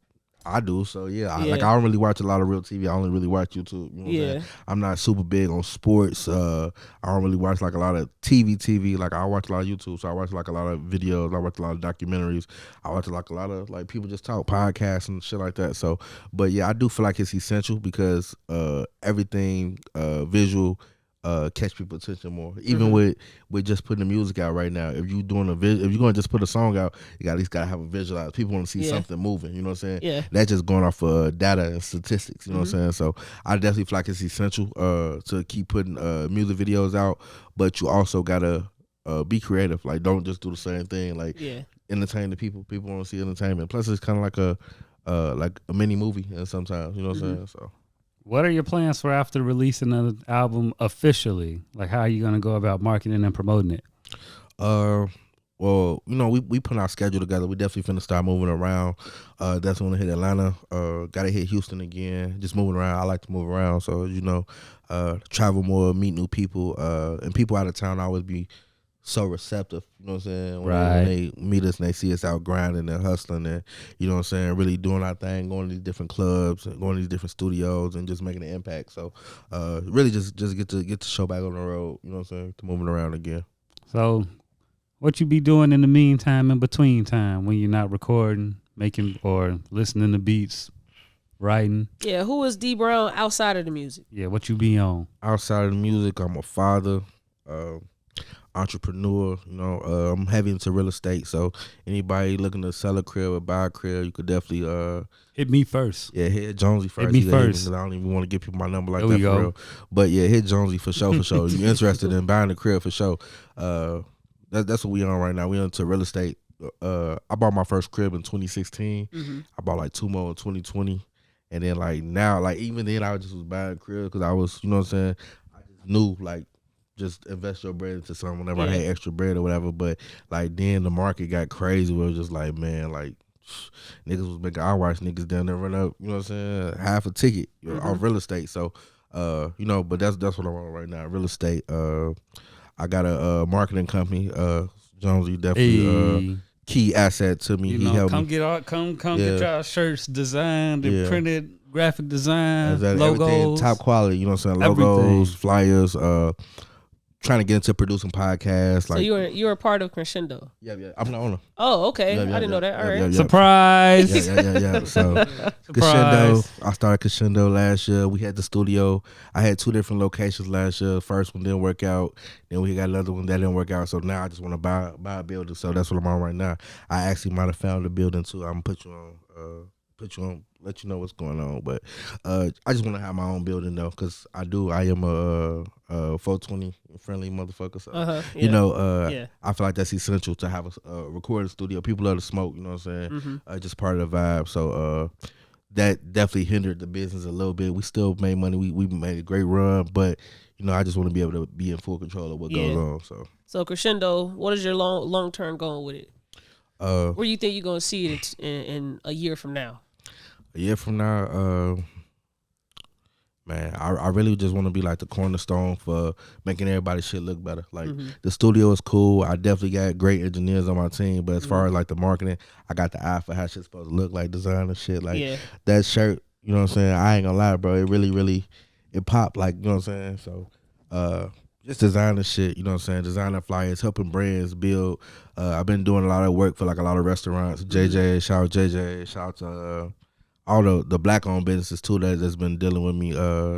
I do. So yeah, Yeah. I don't really watch a lot of real TV. I only really watch YouTube. You know what I'm Yeah. saying? I'm not super big on sports. I don't really watch like a lot of TV. Like I watch a lot of YouTube. So I watch like a lot of videos. I watch a lot of documentaries. I watch like a lot of like people just talk podcasts and shit like that. So, but yeah, I do feel like it's essential because everything visual. Catch people's attention more. Even with just putting the music out right now. If you doing if you're gonna just put a song out, you at least gotta have a visualize. People want to see something moving. You know what I'm saying? Yeah. That's just going off data and statistics. You know what I'm saying? So I definitely feel like it's essential to keep putting music videos out, but you also gotta be creative. Like don't just do the same thing. Like entertain the people. People want to see entertainment. Plus it's kind of like a mini movie sometimes. You know what I'm saying? So. What are your plans for after releasing the album officially? Like, how are you going to go about marketing and promoting it? Well, you know, we put our schedule together. We definitely finna start moving around. Definitely want to hit Atlanta. Gotta hit Houston again. Just moving around. I like to move around. So, you know, travel more, meet new people. And people out of town always be so receptive, you know what I'm saying? When they meet us and they see us out grinding and hustling and, you know what I'm saying, really doing our thing, going to these different clubs and going to these different studios and just making an impact. So really just get the show back on the road, you know what I'm saying, to moving around again. So what you be doing in the meantime, in between time, when you're not recording, making or listening to beats, writing? Yeah, who is D Brown outside of the music? Yeah, what you be on? Outside of the music, I'm a father, entrepreneur, you know, I'm heavy into real estate, so anybody looking to sell a crib or buy a crib, you could definitely hit me first. Yeah, hit Jonesy first. Hit me first. I don't even want to give people my number like there that we for go. real. But yeah, hit Jonesy for sure. You interested in buying the crib for sure. That's what we on right now. We into real estate. I bought my first crib in 2016. I bought like 2 more in 2020. And then like now, like even then I just was buying a crib because I was, you know what I'm saying, I just knew like just invest your bread into something whenever I had extra bread or whatever. But like then the market got crazy where it was just like, man, like niggas was making, I watch niggas down there run up, you know what I'm saying, half a ticket off real estate. So you know, but that's what I'm on right now, real estate. I got a marketing company, Jonesy definitely key asset to me. You He know, helped come me. Get y'all shirts designed and printed, graphic design, logos, everything top quality, you know what I'm saying, logos, flyers, trying to get into producing podcasts. So like you're a part of Crescendo. Yeah, I'm the owner. Oh, okay. I didn't know that. All right. Surprise. Yeah. So Crescendo, I started Crescendo last year. We had the studio. I had 2 different locations last year. First one didn't work out. Then we got another one that didn't work out. So now I just want to buy a building. So that's what I'm on right now. I actually might have found a building too. I'm gonna put you on, let you know what's going on. But I just want to have my own building though, because I am a 420 friendly motherfucker. So you know, I feel like that's essential to have a recording studio. People love to smoke, you know what I'm saying? Just part of the vibe. So that definitely hindered the business a little bit. We still made money. We made a great run, but you know, I just want to be able to be in full control of what goes on. So Crescendo, what is your long term goal with it? Where do you think you're gonna see it in a year from now? A year from now, man, I really just want to be like the cornerstone for making everybody's shit look better. Like the studio is cool. I definitely got great engineers on my team, but as far as like the marketing, I got the eye for how shit's supposed to look, like design and shit. Like that shirt, you know what I'm saying? I ain't gonna lie, bro. It really it popped, like, you know what I'm saying? So just designing shit, you know what I'm saying? Designing flyers, helping brands build. I've been doing a lot of work for like a lot of restaurants. JJ, shout out JJ, shout out to all the black-owned businesses too that's been dealing with me.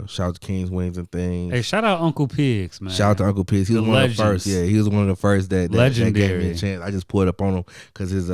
Shout out to King's Wings and things. Hey, shout out Uncle Pigs, man. Shout out to Uncle Pigs. He was one of the first. Yeah, he was one of the first that gave me a chance. I just pulled up on him because his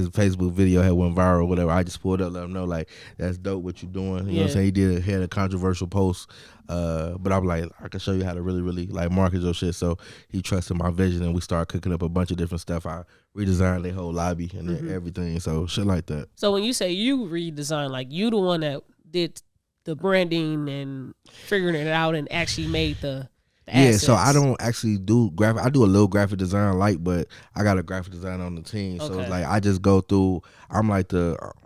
Facebook video had went viral or whatever. I just pulled up, let him know like that's dope what you're doing. You know what I'm saying? He had a controversial post. But I'm like, I can show you how to really like market your shit. So he trusted my vision and we started cooking up a bunch of different stuff. I redesigned their whole lobby and everything. So shit like that. So when you say you redesign, like you the one that did the branding and figuring it out and actually made the assets. So I don't actually do graphic. I do a little graphic design but I got a graphic designer on the team. So it's like I just go through.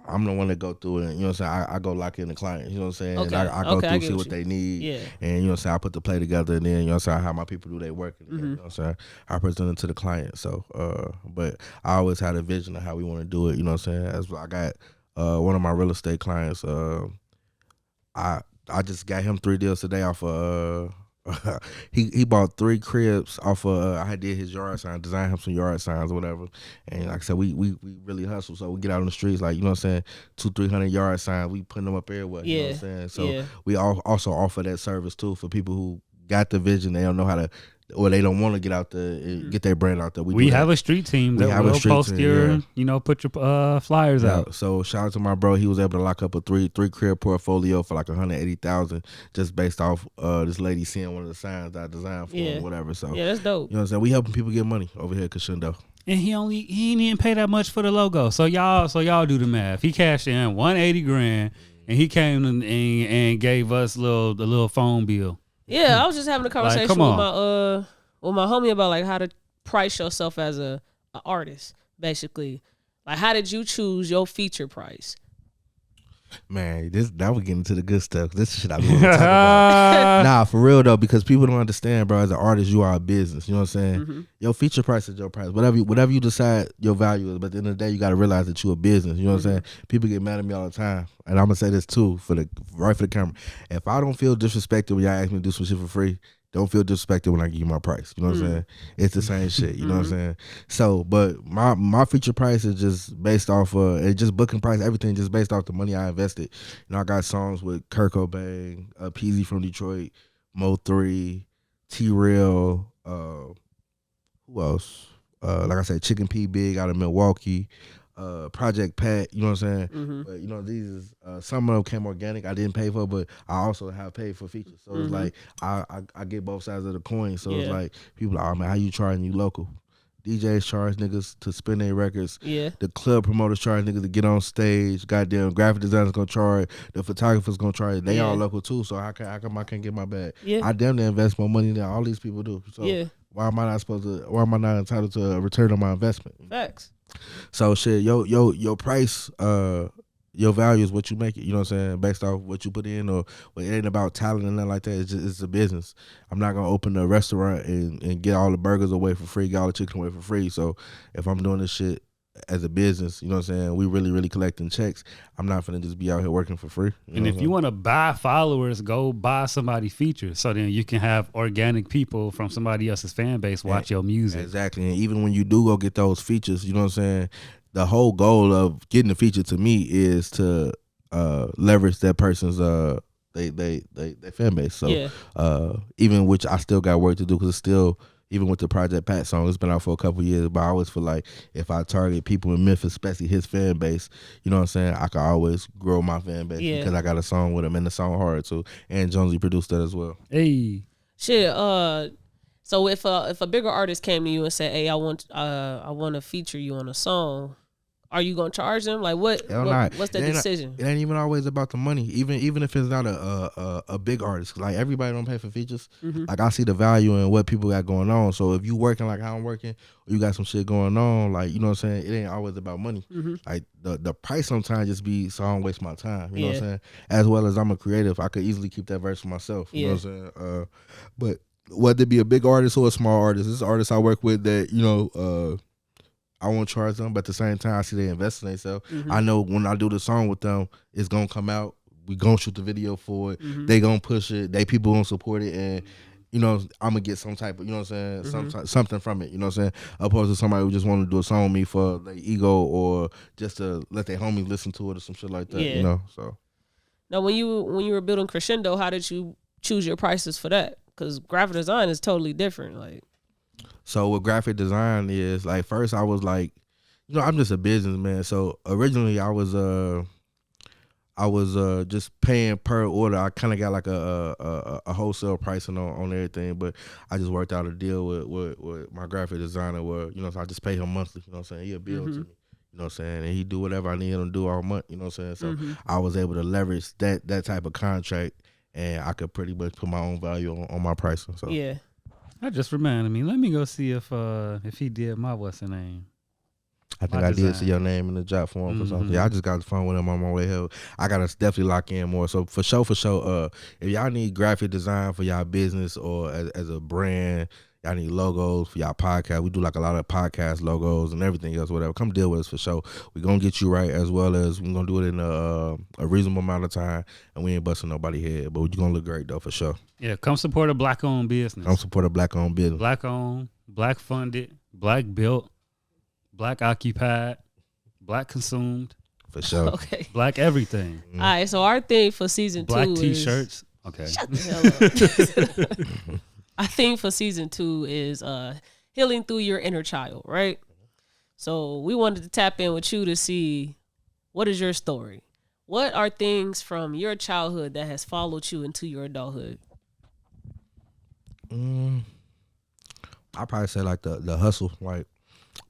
I'm the one that go through it. And, you know what I'm saying? I go lock in the client. You know what I'm saying? And I go through, see what they need. Yeah. And you know what I'm saying? I put the play together and then, you know what I'm saying, I have my people do their work. And, you know what I'm saying? I present it to the client. So, but I always had a vision of how we want to do it. You know what I'm saying? I got one of my real estate clients. I just got him 3 deals today off of. He bought 3 cribs off of. I did his yard sign, designed him some yard signs or whatever. And like I said, we really hustle. So we get out on the streets, like, you know what I'm saying, 200-300 yard signs. We putting them up everywhere. You know what I'm saying. So we also offer that service too for people who got the vision. They don't know how to, or they don't want to get out there, get their brand out there. We have a street team that will post your, you know, put your flyers out. So shout out to my bro. He was able to lock up a three crib portfolio for like $180,000 just based off this lady seeing one of the signs that I designed for him, whatever. So that's dope. You know what I'm saying? We helping people get money over here at Crescendo. And he ain't even pay that much for the logo. So y'all do the math. He cashed in $180,000 and he came and gave us the little phone bill. Yeah, I was just having a conversation with my homie about like how to price yourself as a artist, basically. Like, how did you choose your feature price? Man, now we're getting into the good stuff. This shit I be want to talk about. Nah, for real though, because people don't understand, bro. As an artist, you are a business. You know what I'm saying? Mm-hmm. Your feature price is your price. Whatever you decide your value is, but at the end of the day, you got to realize that you're a business. You know what I'm saying? People get mad at me all the time, and I'm gonna say this too right for the camera. If I don't feel disrespected when y'all ask me to do some shit for free, don't feel disrespected when I give you my price. You know what I'm saying? It's the same shit. You know what I'm saying? So, but my feature price is just based off it's just booking price, everything just based off the money I invested. You know, I got songs with Kurt Cobain, Peasy from Detroit, Mo3, T-Real, who else? Like I said, Chicken P Big out of Milwaukee, Project Pat, you know what I'm saying? Mm-hmm. But you know, these is some of them came organic. I didn't pay for, but I also have paid for features. So it's like I get both sides of the coin. So it's like people are, oh man, how you charging you local? DJs charge niggas to spin their records. Yeah. The club promoters charge niggas to get on stage. Goddamn graphic designers gonna charge. The photographers gonna charge. They all local too. So how come I can't get my bag? Yeah. I damn near invest more money than all these people do. So why am I not entitled to a return on my investment? Facts. So shit, your price, your value is what you make it. You know what I'm saying? Based off what you put in, or it ain't about talent and nothing like that. It's a business. I'm not gonna open a restaurant and get all the burgers away for free, get all the chicken away for free. So if I'm doing this shit as a business, you know what I'm saying, we really collecting checks. I'm not finna just be out here working for free. And if you want to buy followers, go buy somebody's features, so then you can have organic people from somebody else's fan base watch your music. Exactly. And even when you do go get those features, you know what I'm saying, the whole goal of getting a feature to me is to leverage that person's they fan base. So even which I still got work to do, because it's still, even with the Project Pat song, it's been out for a couple of years, but I always feel like if I target people in Memphis, especially his fan base, you know what I'm saying, I can always grow my fan base because I got a song with him, and the song hard too. And Jonesy produced that as well. Hey. Shit, so if a bigger artist came to you and said, "Hey, I want to feature you on a song," are you gonna charge them? Like what's the decision? It ain't even always about the money. Even if it's not a big artist, like everybody don't pay for features. Mm-hmm. Like I see the value in what people got going on. So if you working like how I'm working, or you got some shit going on, like, you know what I'm saying, it ain't always about money. Mm-hmm. Like the price sometimes just be so I don't waste my time. You know what I'm saying? As well as I'm a creative, I could easily keep that verse for myself. You know what I'm saying? But whether it be a big artist or a small artist, this artist I work with that, you know, I won't charge them, but at the same time, I see they invest in themselves. Mm-hmm. I know when I do the song with them, it's gonna come out. We gonna shoot the video for it. Mm-hmm. They gonna push it. They people gonna support it, and you know, I'm gonna get some type of, you know what I'm saying, something from it. You know what I'm saying, opposed to somebody who just want to do a song with me for their ego or just to let their homies listen to it or some shit like that. Yeah. You know, so. Now, when you were building Crescendo, how did you choose your prices for that? Because graphic design is totally different, like. So what graphic design is, like, first I was like, you know, I'm just a businessman. So originally I was just paying per order. I kind of got like a wholesale pricing on everything, but I just worked out a deal with my graphic designer where, you know, so I just pay him monthly. You know what I'm saying? He'll bill to me. You know what I'm saying? And he do whatever I need him to do all month. You know what I'm saying? So I was able to leverage that type of contract, and I could pretty much put my own value on my pricing. So yeah. That just reminded me. Let me go see if he did my what's the name. I think I did see your name in the job form for something. Yeah, I just got the phone with him on my way here. I gotta definitely lock in more. So for sure, if y'all need graphic design for y'all business or as a brand, y'all need logos for y'all podcast. We do like a lot of podcast logos and everything else, whatever. Come deal with us for sure. We're going to get you right, as well as we're going to do it in a reasonable amount of time, and we ain't busting nobody head. But you're going to look great, though, for sure. Yeah, come support a black-owned business. Come support a black-owned business. Black-owned, black-funded, black-built, black-occupied, black-consumed. For sure. Okay. Black everything. All right, so our theme for season Black 2 T-shirts. Okay. Shut the hell up. Our theme for season 2 is healing through your inner child, right? So we wanted to tap in with you to see, what is your story? What are things from your childhood that has followed you into your adulthood? I probably say like the hustle. Like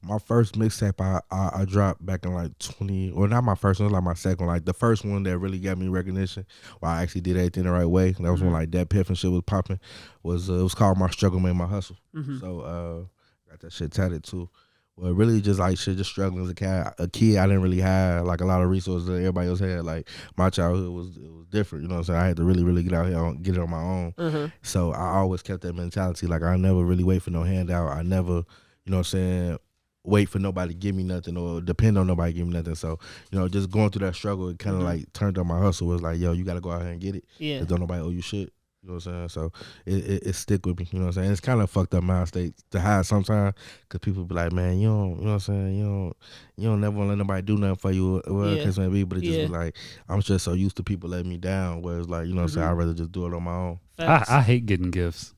my first mixtape I dropped back in like 20, or not my first one, it was like my second one. Like the first one that really got me recognition, where I actually did everything the right way. That was when like that Piff and shit was popping. It was called My Struggle Made My Hustle. So got that shit tatted too. Well, really just like shit, just struggling as a kid. I didn't really have like a lot of resources that everybody else had. Like my childhood was different. You know what I'm saying? I had to really get out here and get it on my own. So I always kept that mentality. Like I never really wait for no handout. I never, you know what I'm saying, wait for nobody to give me nothing or depend on nobody to give me nothing. So, you know, just going through that struggle, it kind of like turned on my hustle. It was like, yo, you got to go out here and get it. Yeah. 'Cause don't nobody owe you shit. You know what I'm saying? So it stick with me. You know what I'm saying? It's kind of fucked up mind state to hide sometimes, because people be like, man, you don't, you know what I'm saying? You don't never want to let nobody do nothing for you, whatever the case may be. But it just be like, I'm just so used to people letting me down, where it's like, you know what I'm saying? I'd rather just do it on my own. I hate getting gifts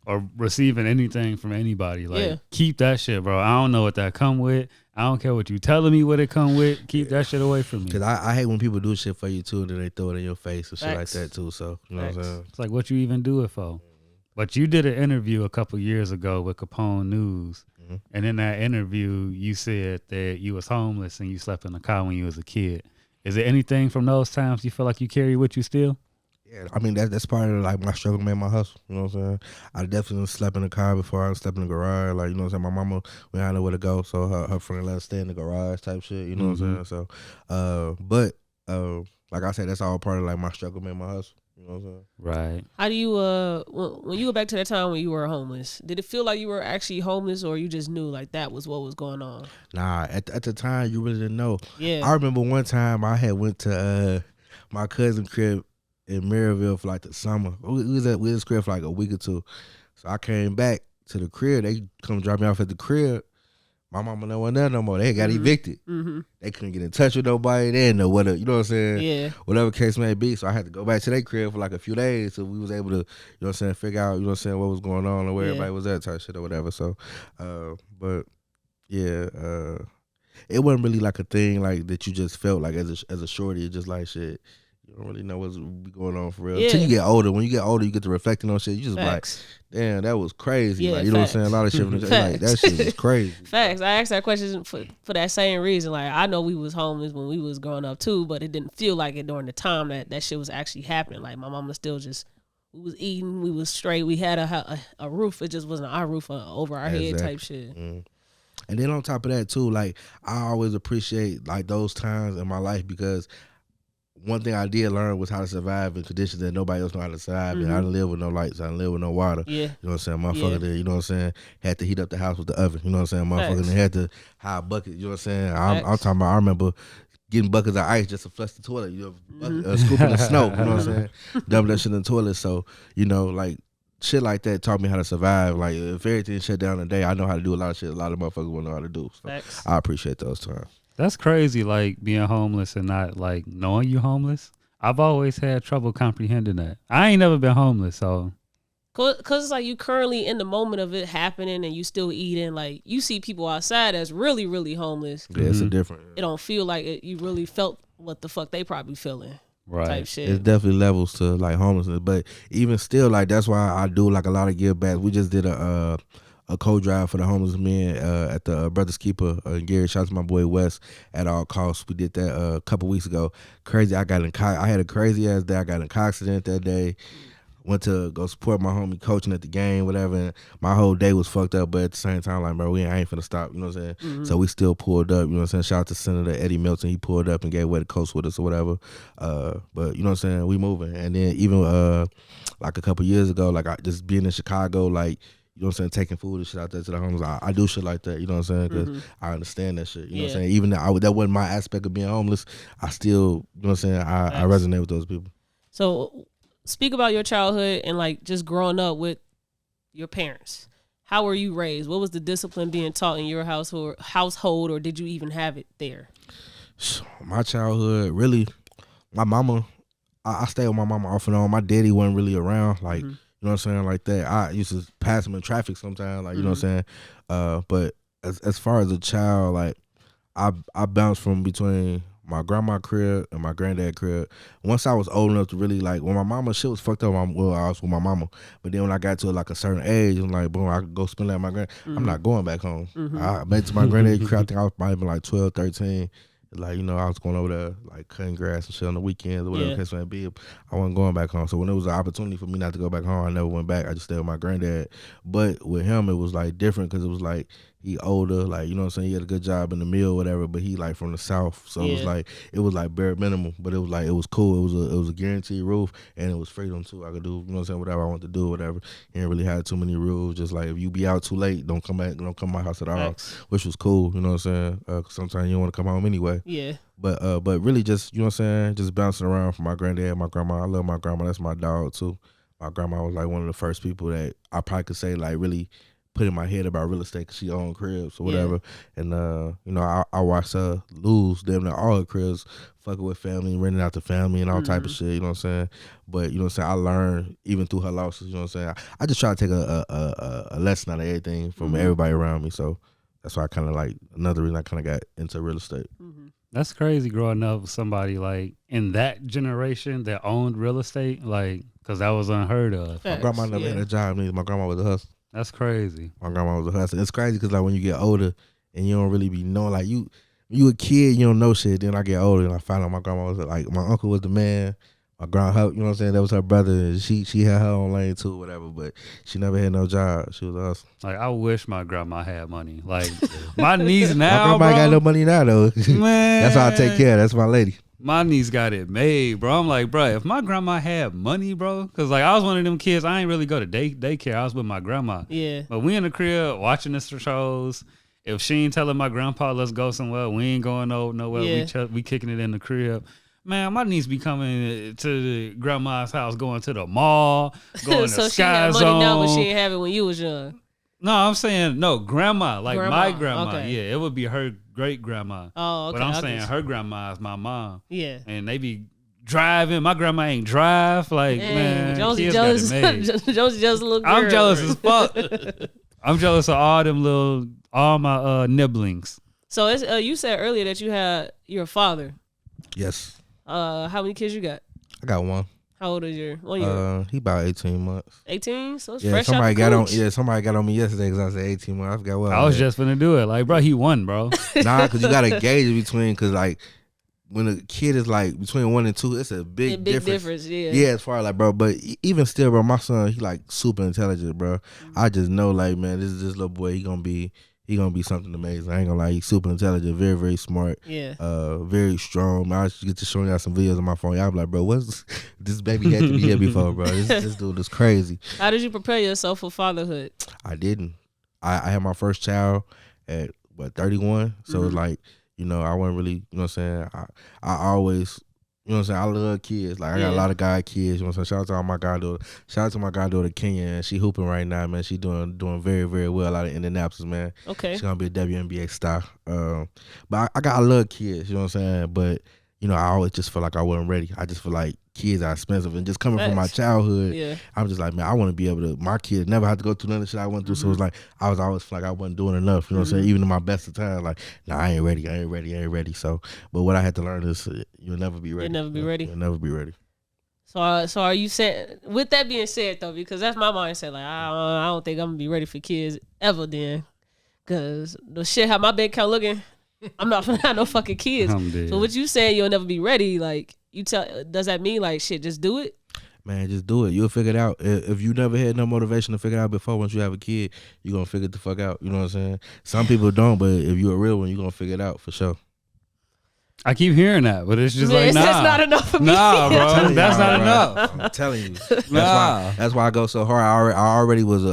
or receiving anything from anybody. Like, keep that shit, bro. I don't know what that come with. I don't care what you telling me what it come with. Keep that shit away from me. Cause I hate when people do shit for you too, and then they throw it in your face and shit like that too. So you know what I'm saying? It's like, what you even do it for? But you did an interview a couple years ago with Capone News, and in that interview you said that you was homeless and you slept in a car when you was a kid. Is there anything from those times you feel like you carry with you still? Yeah, I mean that's part of like my struggle made my hustle. You know what I'm saying? I definitely slept in the car before I slept in the garage. Like, you know what I'm saying? My mama, we had nowhere to go, so her friend let us stay in the garage type shit. You know what I'm saying? So, but like I said, that's all part of like my struggle made my hustle. You know what I'm saying? Right. How do you when you go back to that time when you were homeless, did it feel like you were actually homeless, or you just knew like that was what was going on? Nah, at the time you really didn't know. Yeah. I remember one time I had went to my cousin's crib in Maryville for like the summer. We was at his crib for like a week or two. So I came back to the crib. They come drop me off at the crib. My mama wasn't there no more. They got evicted. They couldn't get in touch with nobody. They didn't know what, you know what I'm saying? Yeah. Whatever case may be. So I had to go back to their crib for like a few days, so we was able to, you know what I'm saying, figure out, you know what I'm saying, what was going on and where everybody was at type shit or whatever. So, but yeah, it wasn't really like a thing like that you just felt like as a shorty. It's just like shit. You don't really know what's going on for real. Until you get older. When you get older, you get to reflecting on shit. You just like, damn, that was crazy. Yeah, like, you know what I'm saying? A lot of shit. Like, that shit was crazy. Facts. I asked that question for that same reason. Like, I know we was homeless when we was growing up too, but it didn't feel like it during the time that shit was actually happening. Like, my mama still just, we was eating, we was straight, we had a roof. It just wasn't our roof over our head type shit. And then on top of that too, like, I always appreciate like those times in my life, because one thing I did learn was how to survive in conditions that nobody else know how to survive in. I didn't live with no lights. I didn't live with no water. Yeah. You know what I'm saying? Motherfucker, you know what I'm saying, had to heat up the house with the oven. You know what I'm saying? Motherfucker had to hide buckets. You know what I'm saying? I'm talking about, I remember getting buckets of ice just to flush the toilet. You know, scooping the snow. You know what I'm saying? Dump that shit in the toilet. So, you know, like, shit like that taught me how to survive. Like, if everything shut down today, I know how to do a lot of shit a lot of motherfuckers won't know how to do. So I appreciate those times. That's crazy, like, being homeless and not, like, knowing you homeless. I've always had trouble comprehending that. I ain't never been homeless, so. Cause it's like you currently in the moment of it happening and you still eating. Like, you see people outside that's really, really homeless. Yeah, it's a different. It don't feel like it, you really felt what the fuck they probably feeling. Right. Type shit. It's definitely levels to like homelessness, but even still, like, that's why I do like a lot of give backs. We just did a co-drive for the homeless men at the Brothers Keeper in Gary. Shout out to my boy Wes at all costs. We did that a couple weeks ago. Crazy. I had a crazy ass day. I got in a car accident that day. Went to go support my homie coaching at the game, whatever. And my whole day was fucked up, but at the same time, like, bro, I ain't finna stop. You know what I'm saying? So we still pulled up. You know what I'm saying? Shout out to Senator Eddie Milton. He pulled up and gave away the coach with us or whatever. But you know what I'm saying? We moving. And then even like a couple years ago, like, I just being in Chicago, like, you you know what I'm saying, taking food and shit out there to the homeless. I do shit like that, you know what I'm saying, because I understand that shit, you know what I'm saying. Even though that wasn't my aspect of being homeless, I still, you know what I'm saying, I resonate with those people. So speak about your childhood and like just growing up with your parents. How were you raised? What was the discipline being taught in your household, or did you even have it there? My childhood, really, my mama, I stayed with my mama off and on. My daddy wasn't really around, like, you know what I'm saying, like that. I used to pass him in traffic sometimes, like, you know what I'm saying. But as far as a child, like, I bounced from between my grandma crib and my granddad crib. Once I was old enough to really, like, when my mama shit was fucked up, I was with my mama. But then when I got to like a certain age, I'm like, boom, I could go spend that at my grand. I'm not going back home. I made it to my granddad crib. I think I was probably like 12, 13. Like, you know, I was going over there, like, cutting grass and shit on the weekends or whatever case may be. I wasn't going back home. So when there was an opportunity for me not to go back home, I never went back. I just stayed with my granddad. But with him, it was, like, different because it was, like, he older, like, you know what I'm saying? He had a good job in the mill or whatever, but he, like, from the South. So it was, like, bare minimum. But it was, like, it was cool. It was a guaranteed roof, and it was freedom, too. I could do, you know what I'm saying, whatever I wanted to do, whatever. He didn't really have too many rules. Just, like, if you be out too late, don't come to my house at all, which was cool, you know what I'm saying? 'Cause sometimes you don't want to come home anyway. Yeah. But really just, you know what I'm saying, just bouncing around from my granddad, my grandma. I love my grandma. That's my dog, too. My grandma was, like, one of the first people that I probably could say, like, really put in my head about real estate because she owned cribs or whatever. And, you know, I watched her lose damn near all her cribs, fucking with family, renting out to family and all type of shit, you know what I'm saying? But, you know what I'm saying, I learned even through her losses, you know what I'm saying? I just try to take a lesson out of everything from everybody around me. So that's why I kind of like, another reason I kind of got into real estate. That's crazy growing up with somebody like in that generation that owned real estate, like, because that was unheard of. My grandma never had a job, neither. My grandma was a hustler. That's crazy. My grandma was a hustler. It's crazy because, like, when you get older and you don't really be knowing, like, you a kid, you don't know shit. Then I get older and I find out my grandma was, like, my uncle was the man. My grandma, you know what I'm saying, that was her brother. And she had her own lane, too, whatever. But she never had no job. She was a hustler. Like, I wish my grandma had money. Like, my niece now, my grandma ain't got no money now, though. Man. That's how I take care of. That's my lady. My niece got it made, bro. I'm like, bro, if my grandma had money, bro, because, like, I was one of them kids, I ain't really go to daycare. I was with my grandma. Yeah. But we in the crib watching the shows. If she ain't telling my grandpa, let's go somewhere, we ain't going nowhere. Yeah. We kicking it in the crib. Man, my niece be coming to the grandma's house, going to the mall, going so to she had Sky money now, Zone. but she didn't have it when you was young. No, I'm saying, no, grandma. Like my grandma. Okay. Yeah, it would be her great grandma. Oh, okay. But I'm saying her grandma is my mom. Yeah. And they be driving. My grandma ain't drive. Like, man, Jonesy kids jealous. got it made. Jonesy just a little girl. I'm jealous as fuck. I'm jealous of all my nibblings. So it's, you said earlier that you're a father. Yes. How many kids you got? I got one. How old is your 1 year? He about 18 months. 18? So it's Yeah, fresh somebody out the got on. cooch. Yeah, somebody got on me yesterday because I said 18 months. I forgot what. I was just finna do it. Like, bro, he won, bro. Nah, because you got to gauge it between, because, like, when a kid is, like, between 1 and 2, it's a big difference. Yeah. As far as, like, bro, but even still, bro, my son, he, like, super intelligent, bro. I just know, like, man, this little boy, he gonna be something amazing. I ain't gonna lie, he's super intelligent, very, very smart. Yeah. Very strong. I should get to showing y'all some videos on my phone. Y'all be like, bro, what's this baby had to be here before, bro? This dude is crazy. How did you prepare yourself for fatherhood? I didn't. I had my first child at 31. So it's like, you know, I wasn't really, you know what I'm saying? I always, you know what I'm saying, I love kids. Like, I got a lot of guy kids, you know what I'm saying? Shout out to all my goddaughter. Shout out to my goddaughter Kenya, and she hooping right now, man. She doing very, very well out of Indianapolis, man. Okay. She's gonna be a WNBA star. But I love kids, you know what I'm saying? But, you know, I always just feel like I wasn't ready. I just feel like kids are expensive, and just coming from my childhood, I'm just like, man, I want to be able to. My kids never have to go through none of the shit I went through, so it's like I was always feel like I wasn't doing enough. You know what I'm saying? Even in my best of times, like, nah, I ain't ready. So, but what I had to learn is you'll never be ready. You'll never be ready. You'll never be ready. So are you saying? With that being said, though, because that's my mindset. Like, I don't think I'm gonna be ready for kids ever. Then, because the shit how my bank account looking, I'm not gonna have no fucking kids. So what you saying? You'll never be ready. Like, does that mean, like, shit, just do it? Man, just do it. You'll figure it out. If you never had no motivation to figure it out before, once you have a kid, you're going to figure it the fuck out. You know what I'm saying? Some people don't, but if you're a real one, you're going to figure it out for sure. I keep hearing that, but it's just like, nah. That's not enough for me. Nah, bro. That's not enough. I'm telling you. Nah. That's why I go so hard. I already was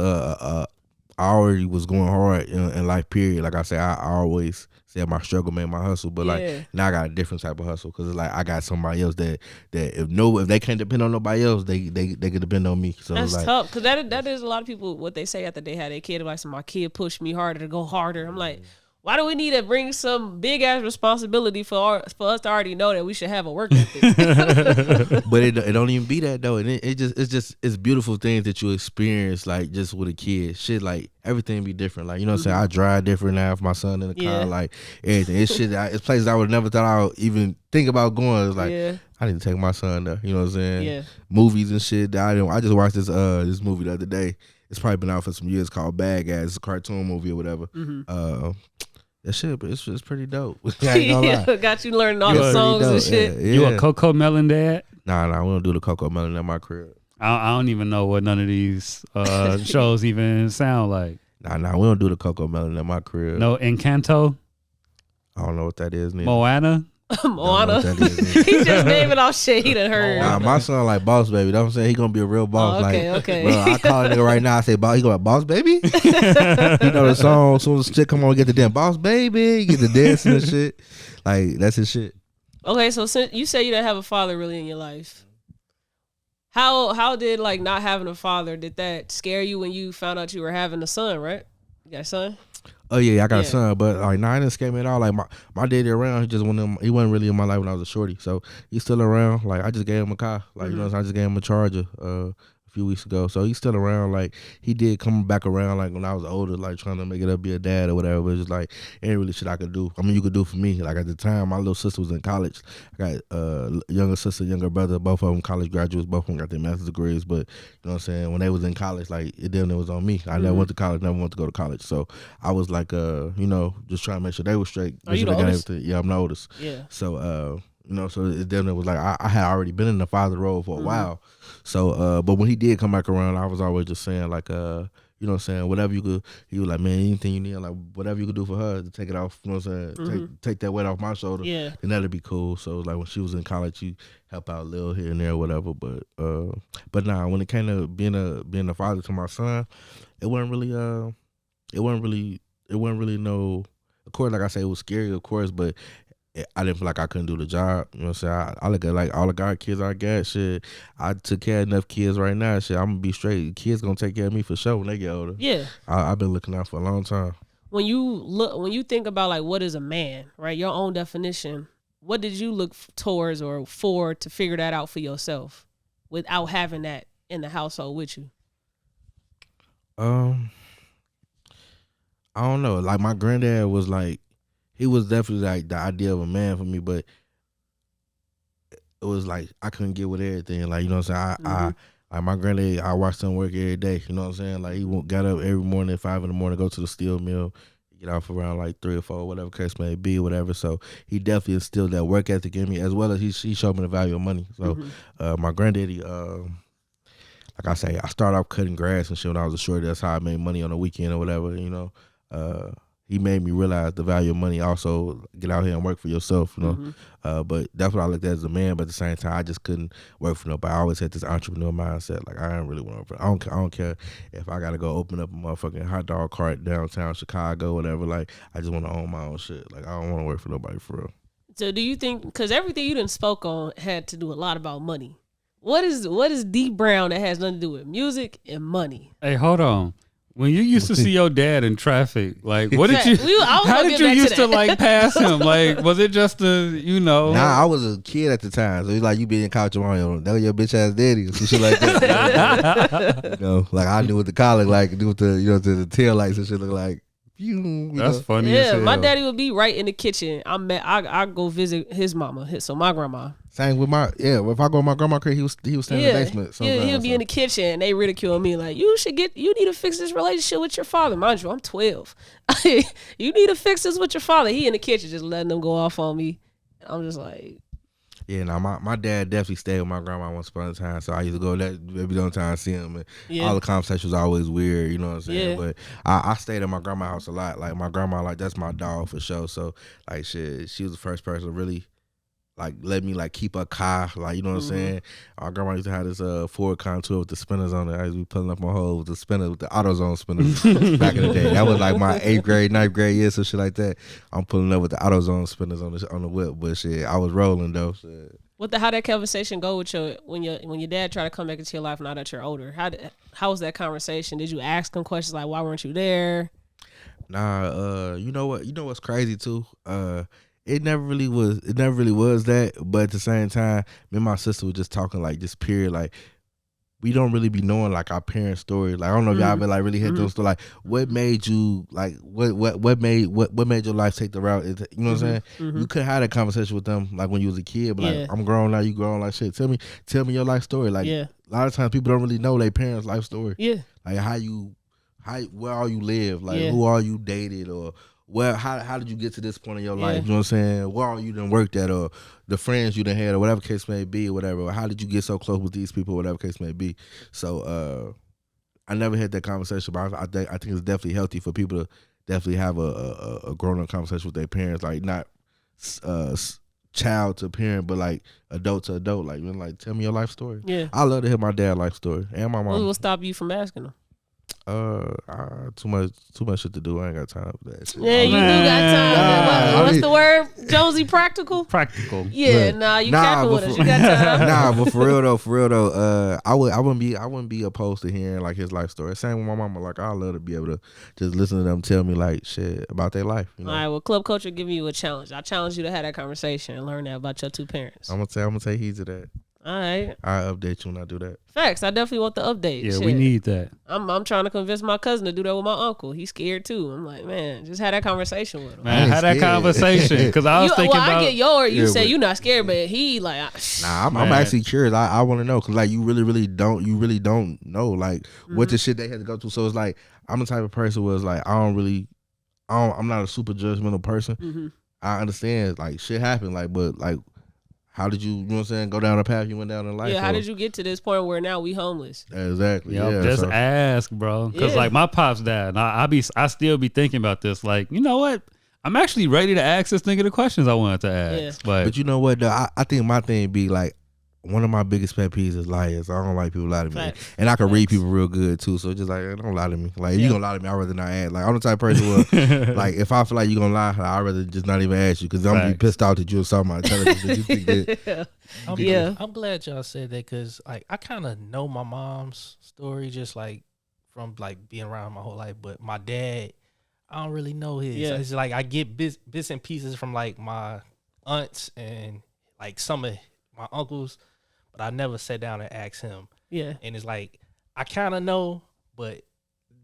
already was going hard in life. Period. Like I said, I always said my struggle made my hustle, but like now I got a different type of hustle because it's like I got somebody else that if they can't depend on nobody else, they can depend on me. So that's like, tough because that is a lot of people what they say after they had their kid. Like, so my kid pushed me harder to go harder. I'm like, why do we need to bring some big ass responsibility for us to already know that we should have a work ethic? But it don't even be that though, and it's beautiful things that you experience like just with a kid. Shit, like everything be different. Like you know what I'm saying. I drive different now with my son in the car. Like everything. It's shit. It's places I would never thought I would even think about going. It's like I need to take my son there. You know what I'm saying? Yeah. Movies and shit. I just watched this movie the other day. It's probably been out for some years called Bad Guys. It's a cartoon movie or whatever. That shit, but it's pretty dope. Got you learning all the songs and shit. Yeah. You a Coco Melon dad? Nah, we don't do the Coco Melon at my crib. I don't even know what none of these shows even sound like. Nah, we don't do the Coco Melon at my crib. No Encanto? I don't know what that is. Neither. Moana. He just naming off shit he done heard. Nah, my son like Boss Baby. You know what I'm saying? He gonna be a real boss. Okay. Bro, I call a nigga right now. I say, he go like, Boss Baby? You know the song. As soon as shit come on, get the damn Boss Baby. Get the dancing and shit. Like, that's his shit. Okay, so since you say you didn't have a father really in your life, how did like not having a father, did that scare you when you found out you were having a son, right? You got a son? Oh yeah, I got a son, but like, nah, it didn't scare me at all. Like my daddy around, he wasn't really in my life when I was a shorty, so he's still around. Like I just gave him a car, like you know, I just gave him a Charger a few weeks ago, so he's still around. Like he did come back around, like when I was older, like trying to make it up, be a dad or whatever. But it's just like ain't really shit I could do. I mean, you could do for me. Like at the time, my little sister was in college. I got younger sister, younger brother, both of them college graduates. Both of them got their master's degrees. But you know what I'm saying, when they was in college, like it was on me. I never went to college, never wanted to go to college. So I was like, you know, just trying to make sure they were straight. Are you the oldest? Yeah, I'm the oldest. Yeah. So you know, so it definitely was like I had already been in the father role for a while. So, but when he did come back around, I was always just saying like, you know what I'm saying, whatever you could. He was like, man, anything you need, like whatever you could do for her to take it off. You know what I'm saying, take that weight off my shoulder. Yeah, and that'd be cool. So it was like when she was in college, you help out a little here and there, or whatever. But nah, when it came to being a father to my son, it wasn't really no. Of course, like I say, it was scary, of course, but I didn't feel like I couldn't do the job. You know what I'm saying? I look at like all the God kids I got, shit. I took care of enough kids right now, shit. I'm gonna be straight. Kids gonna take care of me for sure when they get older. Yeah. I've been looking out for a long time. When you think about like what is a man, right? Your own definition. What did you look towards or for to figure that out for yourself without having that in the household with you? I don't know. Like my granddad was like, he was definitely like the idea of a man for me, but it was like I couldn't get with everything. Like, you know what I'm saying? I like my granddad, I watched him work every day. You know what I'm saying? Like he got up every morning at 5 a.m, go to the steel mill, get off around like 3 or 4, whatever case may be, whatever. So he definitely instilled that work ethic in me, as well as he showed me the value of money. So my granddaddy, like I say, I started off cutting grass and shit when I was a shorty. That's how I made money on the weekend or whatever, you know. He made me realize the value of money. Also, get out here and work for yourself, you know. But that's what I looked at as a man. But at the same time, I just couldn't work for nobody. I always had this entrepreneur mindset. Like I don't really want to. I don't care if I gotta go open up a motherfucking hot dog cart downtown Chicago, whatever. Like I just want to own my own shit. Like I don't want to work for nobody for real. So do you think? Because everything you done spoke on had to do a lot about money. What is deep brown that has nothing to do with music and money? Hey, hold on. When you used to see your dad in traffic, like, what did you? How did you used to like pass him? Like, was it just you know? Nah, I was a kid at the time, so he's like, you be in college on that was your bitch ass daddy, or some shit like that. You know, like I knew what the collar like, knew what the tail lights and shit look like. That's funny. Yeah, my daddy would be right in the kitchen. I go visit his mama, so my grandma. Same with if I go to my grandma's crib, he was staying in the basement. He'll be in the kitchen and they ridicule me like, you need to fix this relationship with your father. Mind you, I'm 12. You need to fix this with your father. He in the kitchen just letting them go off on me. I'm just like, yeah, now my dad definitely stayed with my grandma once upon a time, so I used to go that every time to see him, and all the conversations was always weird, you know what I'm saying? Yeah. But I stayed at my grandma's house a lot. Like my grandma, like that's my dog for sure. So like shit, she was the first person to really like let me like keep a car, like you know what I'm saying. Our grandma used to have this Ford Contour with the spinners on it. I used to be pulling up my hole with the spinners, with the AutoZone spinners back in the day. That was like my 8th grade, 9th grade year, so shit like that. I'm pulling up with the AutoZone spinners on the whip, but shit, I was rolling though. Shit. How that conversation go with when your dad tried to come back into your life now that you're older? How was that conversation? Did you ask him questions like why weren't you there? Nah, you know what's crazy too? It never really was that, but at the same time, me and my sister was just talking like just period, like we don't really be knowing like our parents' story. Like I don't know if y'all ever like really hit those stories. Like what made you like what made your life take the route? You know what I'm saying? You could have that conversation with them like when you was a kid, but like I'm grown now, you grown, like shit. Tell me your life story. Like a lot of times people don't really know their parents' life story. Yeah. Like where all you live, like who all you dated, or how did you get to this point in your life? You know what I'm saying? Where all you done worked at, or the friends you done had, or whatever case may be, or whatever. Or how did you get so close with these people, whatever case may be. So I never had that conversation, but I think it's definitely healthy for people to definitely have a grown up conversation with their parents, like not child to parent, but like adult to adult. Like tell me your life story. Yeah, I love to hear my dad's life story and my mom. What will stop you from asking them? Too much shit to do. I ain't got time for that shit. Yeah, you do got time. What's the word, Jonesy? Practical. Yeah, you capping with us. You got time. But for real though, I wouldn't be opposed to hearing like his life story. Same with my mama. Like I love to be able to just listen to them tell me like shit about their life. You know? All right. Well, Club Culture giving you a challenge. I challenge you to have that conversation and learn that about your two parents. I'm gonna take heed to that. All right. I'll update you when I do that. Facts. I definitely want the update. Yeah, we need that. I'm trying to convince my cousin to do that with my uncle. He's scared too. I'm like, man, just have that conversation with him. Man, have that conversation. Because I was thinking about. I get yours. You say you're not scared, but he like. I'm actually curious. I want to know because like you really don't know like what the shit they had to go through. So it's like I'm the type of person where it's like I'm not a super judgmental person. I understand like shit happened but how did you know what I'm saying, go down the path you went down in life? Yeah, how did you get to this point where now we homeless? Exactly. Yep, just ask, bro. Because like my pops died, and I still be thinking about this. Like, you know what? I'm actually ready to ask this nigga the questions I wanted to ask. Yeah. But you know what? Though? I think my thing be like, one of my biggest pet peeves is liars. I don't like people lie to me. Facts. And I can read people real good too. So just like, don't lie to me. Like if you gonna lie to me, I'd rather not ask. Like I'm the type of person where like if I feel like you're gonna lie, I'd rather just not even ask you because I'm gonna be pissed off that you saw my intelligence that you think that. I'm glad y'all said that because like I kind of know my mom's story just like from like being around my whole life, but my dad, I don't really know his. Yeah. It's like I get bits and pieces from like my aunts and like some of my uncles, but I never sat down and asked him. Yeah. And it's like, I kind of know, but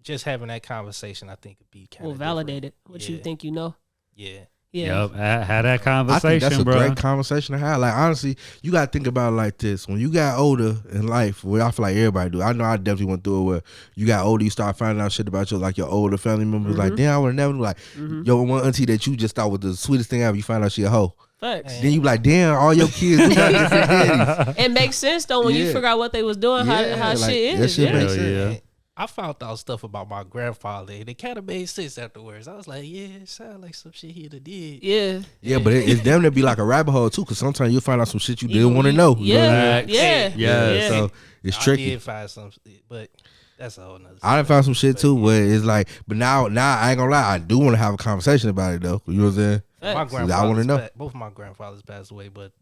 just having that conversation, I think, would be kind of validated what you think you know. Yeah. Yeah. Yep. Had that conversation, I think that's a bro. great conversation to have. Like, honestly, you got to think about it like this. When you got older in life, well, I feel like everybody do. I know I definitely went through it where you got older, you start finding out shit about your older family members. Like, damn, I would have never knew. Like, yo, one auntie that you just thought was the sweetest thing ever, you find out she a hoe. Facts. Then you be like, damn, all your kids we got different daddies. It makes sense though when you figure out what they was doing, how like, shit is. That shit makes sense. Yeah. I found out stuff about my grandfather and it kind of made sense afterwards. I was like, yeah, it sounded like some shit he'd have did. Yeah. Yeah, but it's damn to be like a rabbit hole too, because sometimes you'll find out some shit you didn't want to know. Yeah. Yeah. So it's tricky. I did find some, but that's a whole nother. I done found some shit too, but it's like, but now I ain't gonna lie, I do want to have a conversation about it though. You know what I'm saying? My grandfather, I want to know. Both my grandfathers passed away, but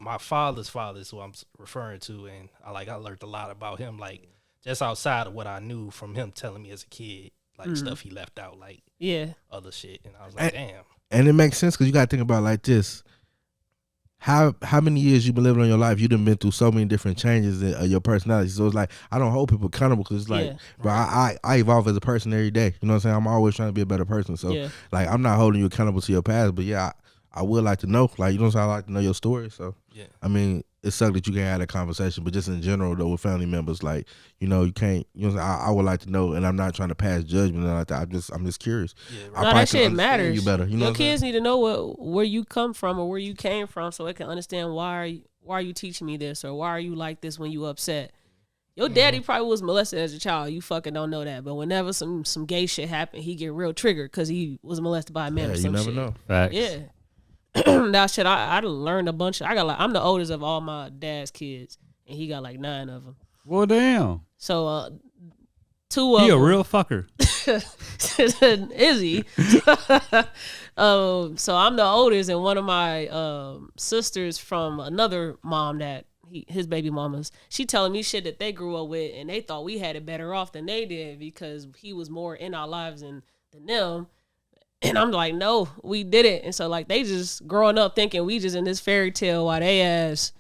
my father's father is who I'm referring to, and I learned a lot about him, like just outside of what I knew from him telling me as a kid, like stuff he left out, like other shit, and I was like, damn. And it makes sense because you gotta think about it like this. How many years you been living on your life? You done been through so many different changes in your personality. So it's like I don't hold people accountable because it's like, bro, I evolve as a person every day. You know what I'm saying? I'm always trying to be a better person. So like I'm not holding you accountable to your past, but I would like to know. Like you know what I'm saying? I like to know your story. So I mean, it sucks that you can't have a conversation, but just in general though with family members, like you can't. You know what I'm saying? I would like to know, and I'm not trying to pass judgment like that. I'm just curious. No, that shit matters. You better. You know your kids need to know where you come from or where you came from, so they can understand why are you teaching me this or why are you like this when you upset. Your daddy probably was molested as a child. You fucking don't know that. But whenever some gay shit happened, he get real triggered because he was molested by a man or some shit. You never know. Facts. Yeah. that shit, I learned a bunch. I'm the oldest of all my dad's kids, and he got like 9 of them. Well, damn. So 2 of He a them. real fucker. Is he? So I'm the oldest, and one of my sisters from another mom that his baby mamas, she telling me shit that they grew up with, and they thought we had it better off than they did because he was more in our lives than them. And I'm like, no, we didn't. And so like they just growing up thinking we just in this fairy tale while they ass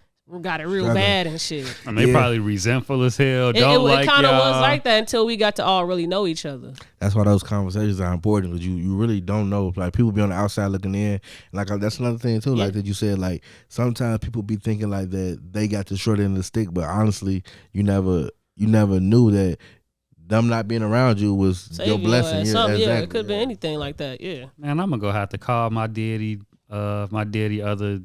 got it real bad and shit. And they probably resentful as hell. It kind of was like that until we got to all really know each other. That's why those conversations are important because you really don't know. Like people be on the outside looking in. Like that's another thing too. Like that you said. Like sometimes people be thinking like that they got the short end of the stick, but honestly, you never knew that them not being around you was your blessing. Exactly. Yeah, it could have been anything like that. Yeah. Man, I'm gonna have to call my daddy. Other.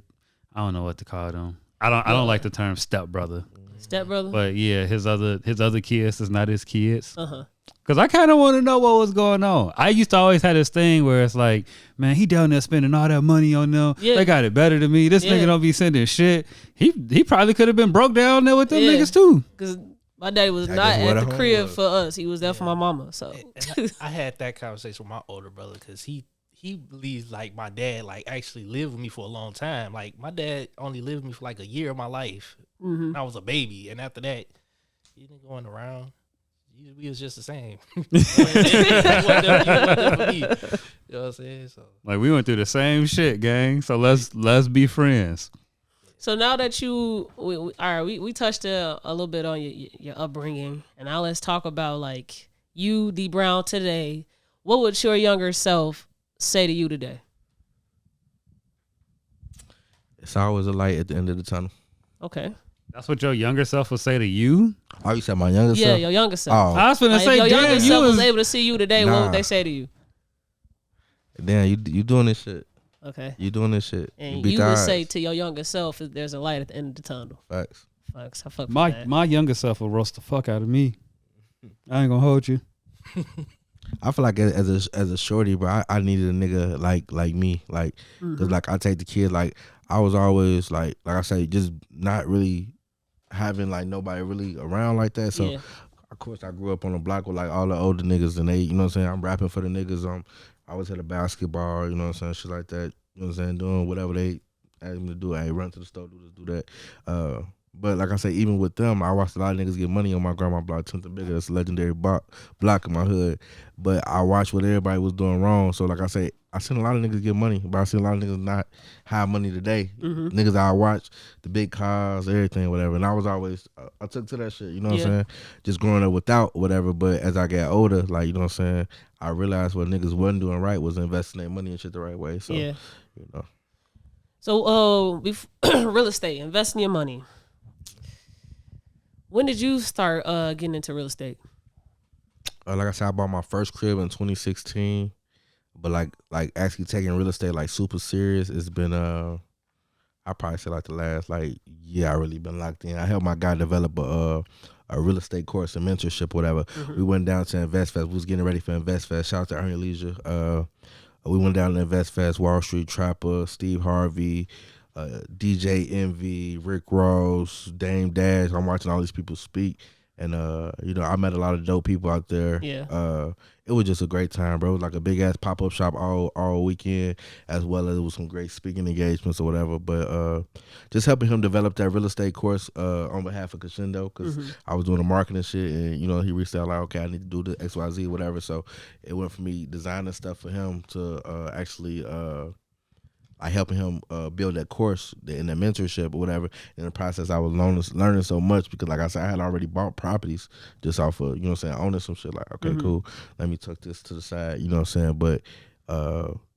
I don't know what to call them. I don't like the term stepbrother. Stepbrother? But yeah, his other kids is not his kids. Uh-huh. Cause I kind of want to know what was going on. I used to always have this thing where it's like, man, he down there spending all that money on them. Yeah. They got it better than me. This nigga don't be sending shit. He probably could have been broke down there with them niggas too. Cause my daddy was not at the crib for us. He was there for my mama. So and I had that conversation with my older brother because he believes like my dad like actually lived with me for a long time. Like my dad only lived with me for like a year of my life. Mm-hmm. I was a baby, and after that, he didn't going around. We was just the same. You know what I'm saying? So like we went through the same shit, gang. So let's be friends. So now that we touched a little bit on your upbringing, and now let's talk about like you, D Brown, today. What would your younger self say to you today? It's always a light at the end of the tunnel. Okay. That's what your younger self would say to you? Oh, you said my younger self? Yeah, your younger self. Oh. I was going to say, if your younger self was was able to see you today, what would they say to you? Damn, you doing this shit. Okay. You doing this shit. And you would say to your younger self, there's a light at the end of the tunnel. Facts. I fuck with that. My younger self will roast the fuck out of me. I ain't gonna hold you. I feel like as a shorty, bro, I needed a nigga like me, like, cause like I take the kid, like I was always like I say, just not really having like nobody really around like that. So of course I grew up on the block with like all the older niggas, and they, you know what I'm saying, I'm rapping for the niggas. I was at a basketball, you know what I'm saying, shit like that. You know what I'm saying, doing whatever they asked me to do. Hey, run to the store, do this, do that. But like I say, even with them, I watched a lot of niggas get money on my grandma block, 10th and bigger. That's a legendary block in my hood. But I watched what everybody was doing wrong. So like I say, I seen a lot of niggas get money, but I seen a lot of niggas not have money today. Niggas I watch, the big cars, everything, whatever. And I was always, I took to that shit, you know what I'm saying? Just growing up without whatever. But as I got older, like, you know what I'm saying, I realized what niggas wasn't doing right was investing their money and shit the right way. So, you know. So, real estate, investing your money. When did you start getting into real estate? Like I said, I bought my first crib in 2016, but like actually taking real estate like super serious, it's been I probably say like the last year I really been locked in. I helped my guy develop a real estate course and mentorship, whatever. We went down to Invest Fest. We was getting ready for Invest Fest. Shout out to Ernie Leisure. We went down to Invest Fest. Wall Street Trapper, Steve Harvey, DJ Envy, Rick Ross, Dame Dash. I'm watching all these people speak, and you know, I met a lot of dope people out there. It was just a great time, bro. It was like a big ass pop up shop all weekend, as well as it was some great speaking engagements or whatever. But just helping him develop that real estate course on behalf of Crescendo, because I was doing the marketing shit, and you know, he reached out like, okay, I need to do the XYZ, whatever. So it went from me designing stuff for him to actually helping him build that course and that mentorship or whatever. In the process, I was learning so much because, like I said, I had already bought properties just off of, you know what I'm saying, owning some shit. Like, okay, cool, let me tuck this to the side, you know what I'm saying? But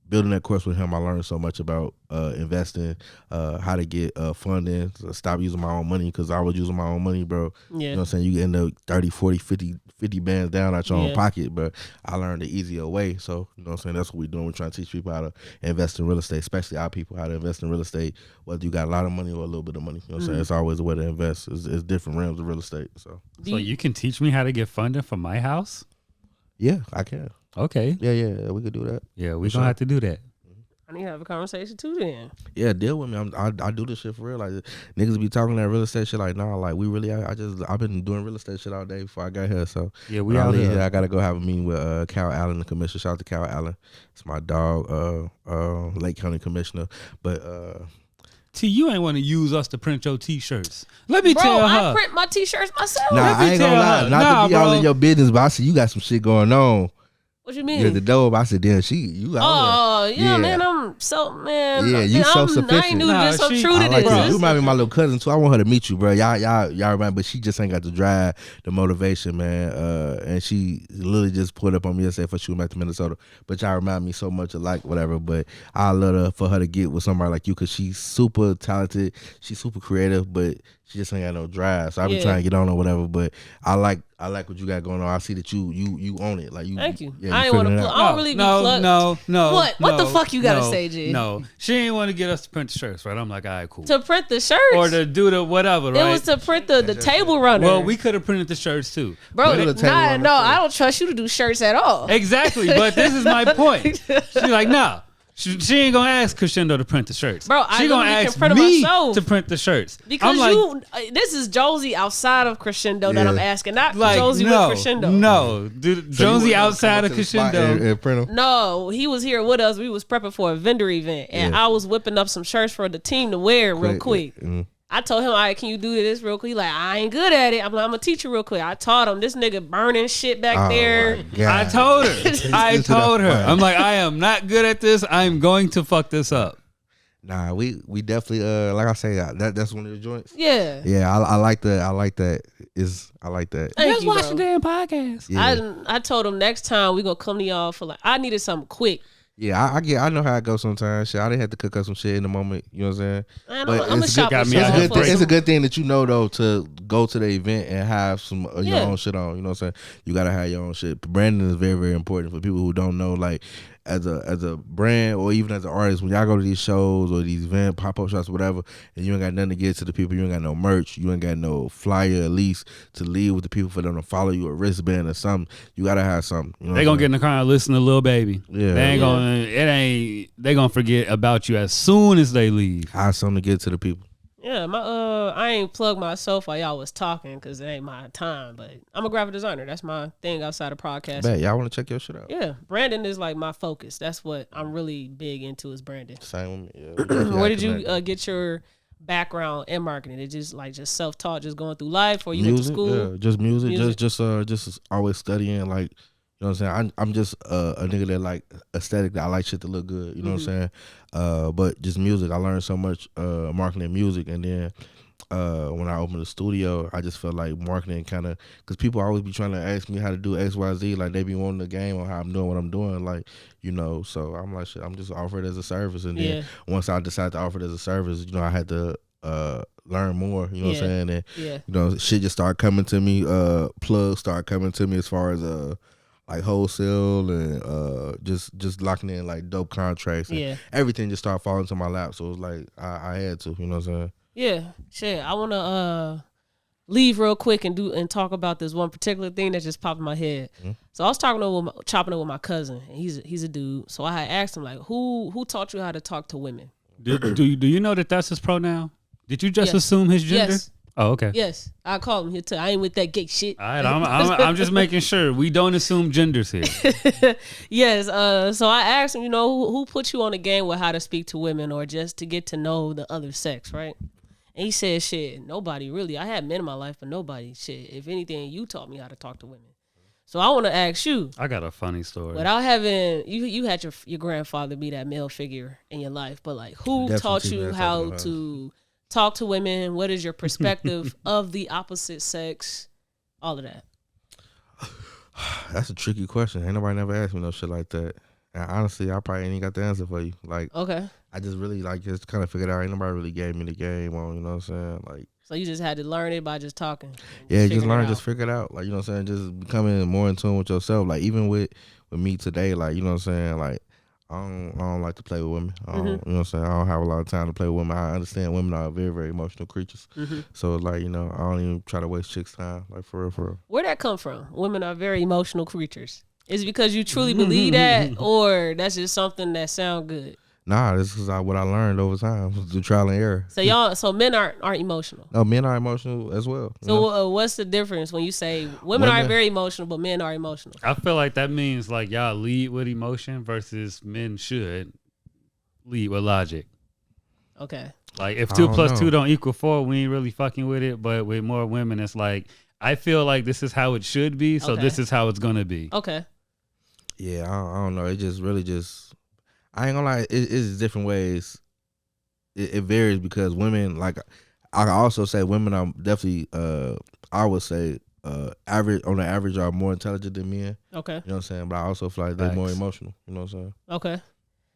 building that course with him, I learned so much about investing, how to get funding, stop using my own money, because I was using my own money, bro. You know what I'm saying? You end up 30, 40, 50 bands down out your own pocket, but I learned the easier way. So, you know what I'm saying? That's what we're doing. We're trying to teach people how to invest in real estate, especially our people, how to invest in real estate, whether you got a lot of money or a little bit of money. You know what I'm saying? It's always a way to invest. It's different realms of real estate. So you can teach me how to get funding for my house? Yeah, I can. Okay. Yeah, we could do that. Yeah, we're going to have to do that. I need to have a conversation too then. Yeah, deal with me. I do this shit for real. Like niggas be talking that real estate shit. Like, nah, like we really. I've been doing real estate shit all day before I got here. So Yeah, we when I out leave here. here, I gotta go have a meeting with Cal Allen, the commissioner. Shout out to Cal Allen. It's my dog, Lake County commissioner. But T, you ain't want to use us to print your T-shirts. Let me Bro, tell her. I print my T-shirts myself. nah, Let me I ain't gonna tell lie. her. Not Nah, to be all bro. in your business, but I see you got some shit going on. What you mean? You're the dope. I said, damn, you out Oh there. yeah, man, I'm so man. Yeah, you I'm, self-sufficient. I ain't new to Nah, this. I'm she- true I to like this. you. You remind me of my little cousin too. I want her to meet you, bro. Y'all remember, but she just ain't got the drive, the motivation, man. And she literally just pulled up on me yesterday for she went back to Minnesota. But y'all remind me so much alike, whatever. But I love her for her to get with somebody like you, because she's super talented, she's super creative, but she just ain't got no drive. So I been Yeah. trying to get on her, whatever. But I like what you got going on. I see that you own it. Like you. Thank you. Yeah, I ain't want to. figuring it out. I don't really be no, plugged. no. What the no, fuck you gotta no, say, G? No, she ain't want to get us to print the shirts, right? I'm like, all right, cool. To print the shirts, Or to do the whatever, right? it was to print the table runner. Well, we could have printed the shirts too. bro, Put a table runner no, too. I don't trust you to do shirts at all. Exactly, but this is my point. She's like, nah. She ain't gonna ask Crescendo to print the shirts. Bro, I she gonna literally can ask print 'em me myself. to print the shirts. Because I'm like, this is Jonesy outside of Crescendo that Yeah. I'm asking, not like Jonesy no, with Crescendo. no, dude, So you Jonesy want them to come outside up of to the spot Crescendo. and print 'em? No, he was here with us. We was prepping for a vendor event, and Yeah. I was whipping up some shirts for the team to wear real quick. Mm. I told him, all right, can you do this real quick? He like, I ain't good at it. I'm gonna teach you real quick. I taught him. This nigga burning shit back Oh, there. my God. I told her. I told her. I'm like, I am not good at this. I'm going to fuck this up. Nah, we definitely like I say, that's one of the joints. Yeah. Yeah, I like that. I like that. I like that. Thank Just you, watch bro. the damn podcast. Yeah, I told him next time we gonna come to y'all for like, I needed something quick. yeah. I know how it goes sometimes. Shit, I didn't have to cook up some shit in the moment. You know what I'm saying? Man, But I'm gonna it's shop got with me y'all out here for It's a some- good thing that you know though to go to the event and have some your Yeah. own shit on. You know what I'm saying? You gotta have your own shit. Branding is very, very important for people who don't know. Like as a brand or even as an artist, when y'all go to these shows or these event pop-up shops or whatever, and you ain't got nothing to get to the people, you ain't got no merch, you ain't got no flyer at least to leave with the people for them to follow you, a wristband or something. You gotta have something. You know They what gonna I'm get in the car and listen to Lil Baby. Yeah. They ain't Yeah. gonna. It ain't. They gonna forget about you as soon as they leave. saying? Have something to get to the people. Yeah, I ain't plug myself while y'all was talking because it ain't my time. But I'm a graphic designer. That's my thing outside of podcasting. Bet y'all want to check your shit out. Yeah, branding is like my focus. That's what I'm really big into is branding. Same with me. Yeah, we definitely Where have did you connect. get your background in marketing? It just self-taught, just going through life, or you went to music? school? Yeah, just music. Music. Just always studying. Like, you know what I'm saying? I'm just a nigga that like aesthetic. That I like shit to look good. You know what I'm saying? But just music. I learned so much marketing and music, and then when I opened the studio, I just felt like marketing kind of, because people always be trying to ask me how to do X, Y, Z. Like they be wanting the game on how I'm doing what I'm doing. Like, you know, so I'm like, shit, I'm just offer it as a service. And then Yeah. once I decided to offer it as a service, you know, I had to learn more. You know what I'm Yeah. saying? And Yeah. you know, shit just started coming to me. Plugs started coming to me as far as like wholesale and just locking in like dope contracts. And Yeah. everything just started falling to my lap. So it was like I had to. You know what I'm saying? Yeah, shit. I want to leave real quick and talk about this one particular thing that just popped in my head. Mm-hmm. So I was chopping it with my cousin, and he's a dude. So I had asked him like, who taught you how to talk to women? Do you know that that's his pronoun? Did you just Yes. assume his gender? Yes. Oh, okay. Yes, I call him. He'll tell. I ain't with that gay shit. All right, I'm just making sure we don't assume genders here. Yes. So I asked him, you know, who put you on the game with how to speak to women or just to get to know the other sex, right? And he said, shit, nobody really. I had men in my life, but nobody. Shit, if anything, you taught me how to talk to women. So I want to ask you, I got a funny story. without having you had your grandfather be that male figure in your life, but like who Definitely taught two you men how talking to talk to women? What is your perspective of the opposite sex? All of that. That's a tricky question. Ain't nobody never asked me no shit like that. And honestly, I probably ain't got the answer for you. Like, Okay. I just really like just kind of figured out. Ain't nobody really gave me the game on. You know what I'm saying? Like, So you just had to learn it by just talking. yeah, just figuring it learn, out. just figure it out. Like, you know what I'm saying? Just becoming more in tune with yourself. Like, even with me today, like, you know what I'm saying? Like, I don't like to play with women. I don't, You know what I'm saying? I don't have a lot of time to play with women. I understand women are very, very emotional creatures. So, like, you know, I don't even try to waste chicks' time. Like, for real, for real. Where'd that come from? Women are very emotional creatures. Is it because you truly believe that, or that's just something that sound good? Nah, this is what I learned over time through trial and error. So men aren't emotional. No, men are emotional as well. So what's the difference when you say women aren't very emotional, but men are emotional? I feel like that means like y'all lead with emotion versus men should lead with logic. Okay. Like if 2 + 2 don't equal 4, we ain't really fucking with it. But with more women, it's like I feel like this is how it should be, so this is how it's gonna be. Okay. Yeah, I don't know. It just really I ain't gonna lie. It's different ways. It varies because women, like I can also say women are definitely I would say average on the average are more intelligent than men. Okay. You know what I'm saying? But I also feel like they're more emotional. You know what I'm saying? Okay.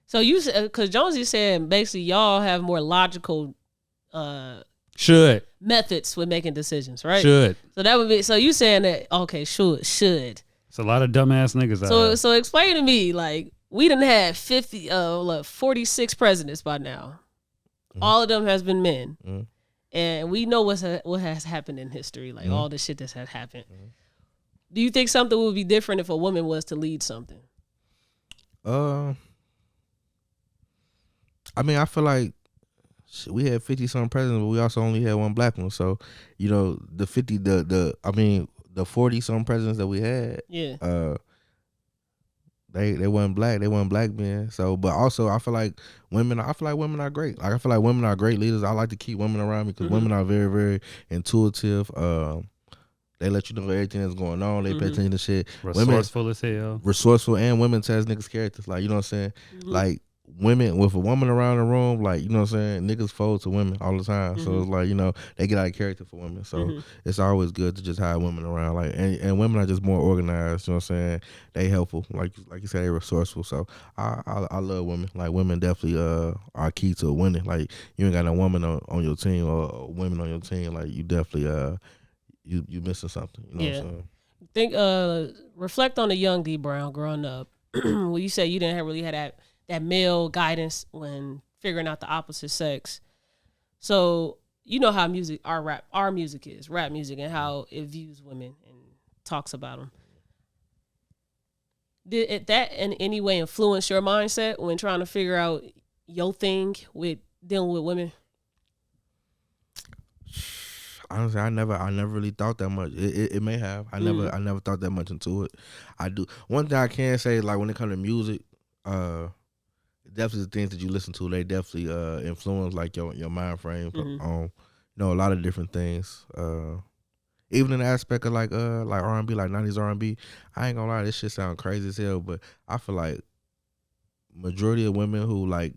So you said, because Jonesy said basically y'all have more logical should methods with making decisions, right? Should. So that would be, so you saying that, okay, should. It's a lot of dumbass niggas out there. So explain to me, like, we done had 46 presidents by now. Mm-hmm. All of them has been men. Mm-hmm. And we know what has happened in history, like all the shit that's had happened. Mm-hmm. Do you think something would be different if a woman was to lead something? I mean, I feel like we had 50-something presidents, but we also only had one black one. So, you know, the 40-something presidents that we had, they weren't black. They weren't black men. So, but also I feel like women are great. Like I feel like women are great leaders. I like to keep women around me because women are very, very intuitive. They let you know everything that's going on. They pay attention to shit. Resourceful as hell. Resourceful, and women test niggas characters. Like, you know what I'm saying? Like, women, with a woman around the room, like, you know what I'm saying, niggas fold to women all the time. So it's like, you know, they get out of character for women. So it's always good to just have women around. Like, and women are just more organized, you know what I'm saying? They helpful. Like you said, they resourceful. So I love women. Like, women definitely are key to winning. Like, you ain't got no woman on your team or women on your team, like, you definitely you missing something. You know what I'm saying? Reflect on the young D Brown growing up. Well, you said you didn't really have that male guidance when figuring out the opposite sex. So you know how our music is, rap music, and how it views women and talks about them. Did that in any way influence your mindset when trying to figure out your thing with dealing with women? Honestly, I never really thought that much. It may have. I never thought that much into it. I do. One thing I can say, like, when it comes to music, definitely the things that you listen to, they definitely influence like your mind frame on, you know, a lot of different things. Even in the aspect of like R&B, like 90s R&B, I ain't gonna lie, this shit sound crazy as hell, but I feel like majority of women who like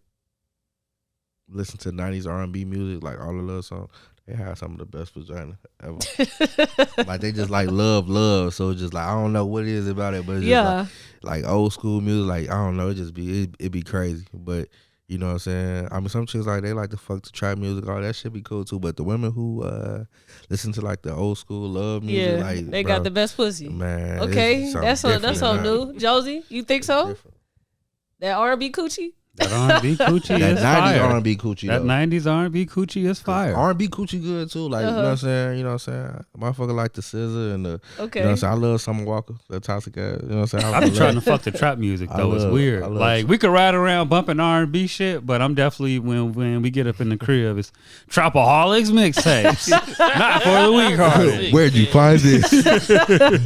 listen to 90s R&B music, like all the love songs, they have some of the best vagina ever. Like, they just like love. So it's just like, I don't know what it is about it, but it's just like old school music. Like, I don't know, it be crazy. But you know what I'm saying? I mean, some chicks, like, they like to fuck to trap music, all that shit be cool too. But the women who listen to like the old school love music, like, they got the best pussy. Man, okay, that's so new. Josie, you think so? That R&B coochie? That R&B coochie that is 90s fire. R&B coochie, that though. 90s R&B coochie is fire. R&B coochie good too. Like, you know what I'm saying? You know what I'm saying? Motherfucker like the scissor and the, you know what I'm saying? I love Summer Walker, that toxic ass. You know what I'm saying? I be trying to fuck the trap music though. It's weird. Like, we could ride around bumping R&B shit, but I'm definitely, when we get up in the crib, it's Trapaholics mixtapes. Not for the weak hearted. Where'd you find this?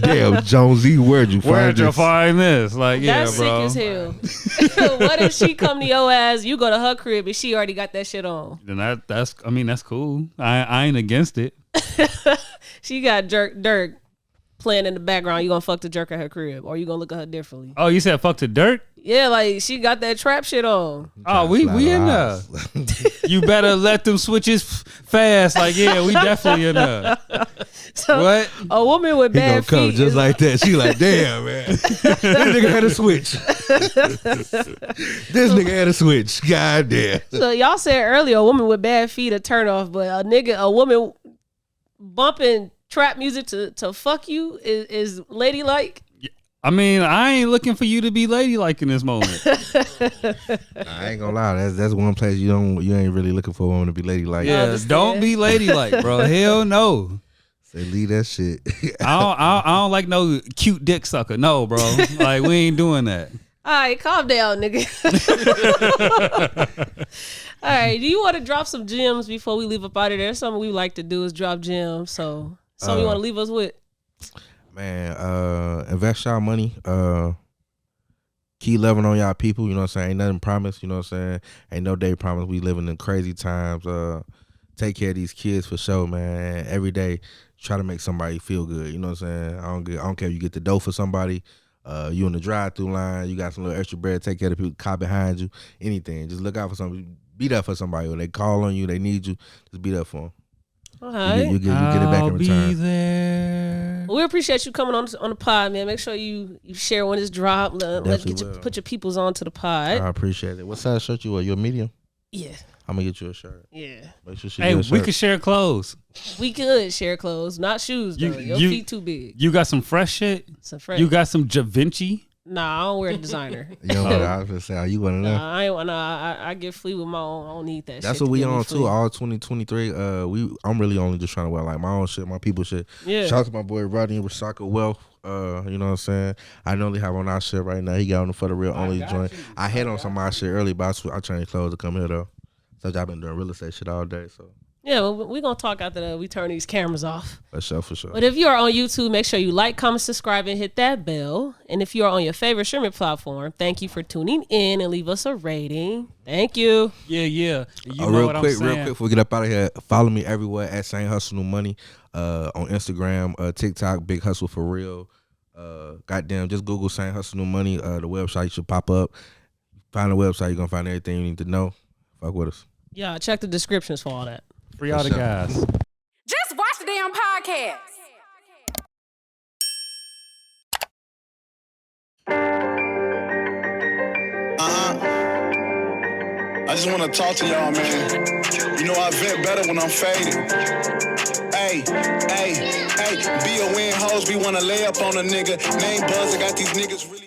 Damn, Jonesy, where'd you find this? Like, yeah, that's bro. sick as hell. What if she come to your ass, you go to her crib and she already got that shit on? Then that's cool. I ain't against it. She got Dirk playing in the background. You gonna fuck the jerk at her crib, or you gonna look at her differently? Oh, you said fuck to Dirk? Yeah, like, she got that trap shit on. Oh, we in there. You better let them switches fast. Like, yeah, we definitely in there. So, what? A woman with bad feet come just like that. She like, damn, man. This nigga had a switch. This nigga had a switch. God damn. So y'all said earlier, a woman with bad feet a turn off, but a woman bumping trap music to fuck you is ladylike? I mean, I ain't looking for you to be ladylike in this moment. I ain't gonna lie, that's one place you ain't really looking for a woman to be ladylike. Yeah, don't be ladylike, bro. Hell no. Say, leave that shit. I don't like no cute dick sucker. No, bro. Like, we ain't doing that. All right, calm down, nigga. All right, do you want to drop some gems before we leave up out of there? Something we like to do is drop gems. So, something you want to leave us with? Man, invest y'all money. Keep loving on y'all people. You know what I'm saying? Ain't nothing promised. You know what I'm saying? Ain't no day promised. We living in crazy times. Take care of these kids for sure, man. Every day, try to make somebody feel good. You know what I'm saying? I don't care if you get the dough for somebody. You in the drive-through line, you got some little extra bread, take care of the people, cop behind you, anything. Just look out for somebody. Be there for somebody. When they call on you, they need you, just be there for them. All right. You get it back in return. Be there. Well, we appreciate you coming on the pod, man. Make sure you share when it's dropped. Put your peoples onto the pod. I appreciate it. What size shirt you wear? You a medium? Yeah. I'm gonna get you a shirt. Yeah. Make sure she Hey, get a shirt. we could share clothes. We could share clothes, not shoes though. Your feet too big. You got some fresh shit? Some fresh. You got some Da Vinci? Nah, I don't wear designer. You know what I was gonna say? Are you one of them? Nah, I ain't want. I get free with my own. I don't need that. That's shit what we to get me on free. too. All 2023. I'm really only just trying to wear like my own shit, my people shit. Yeah. Shout out to my boy Rodney Recycle Wealth. You know what I'm saying? I normally have on our shit right now. He got on the For the Real Only joint. I had on some of my shit early, but I changed clothes to come here though. So I've been doing real estate shit all day. So Yeah, well, we're going to talk after we turn these cameras off. for sure. But if you are on YouTube, make sure you like, comment, subscribe, and hit that bell. And if you are on your favorite streaming platform, thank you for tuning in and leave us a rating. Thank you. Yeah. You know real what quick, I'm saying? before we get up out of here, follow me everywhere at Saint Hustle New Money, on Instagram, TikTok, Big Hustle for Real. Goddamn, just Google Saint Hustle New Money. The website should pop up. Find the website, you're gonna find everything you need to know. Fuck with us. Yeah, check the descriptions for all that. Free all the guys. Just watch the damn podcast. I just want to talk to y'all, man. You know I vent better when I'm faded. Hey, be a win hoes, we want to lay up on a nigga. Name Buzz, I got these niggas really.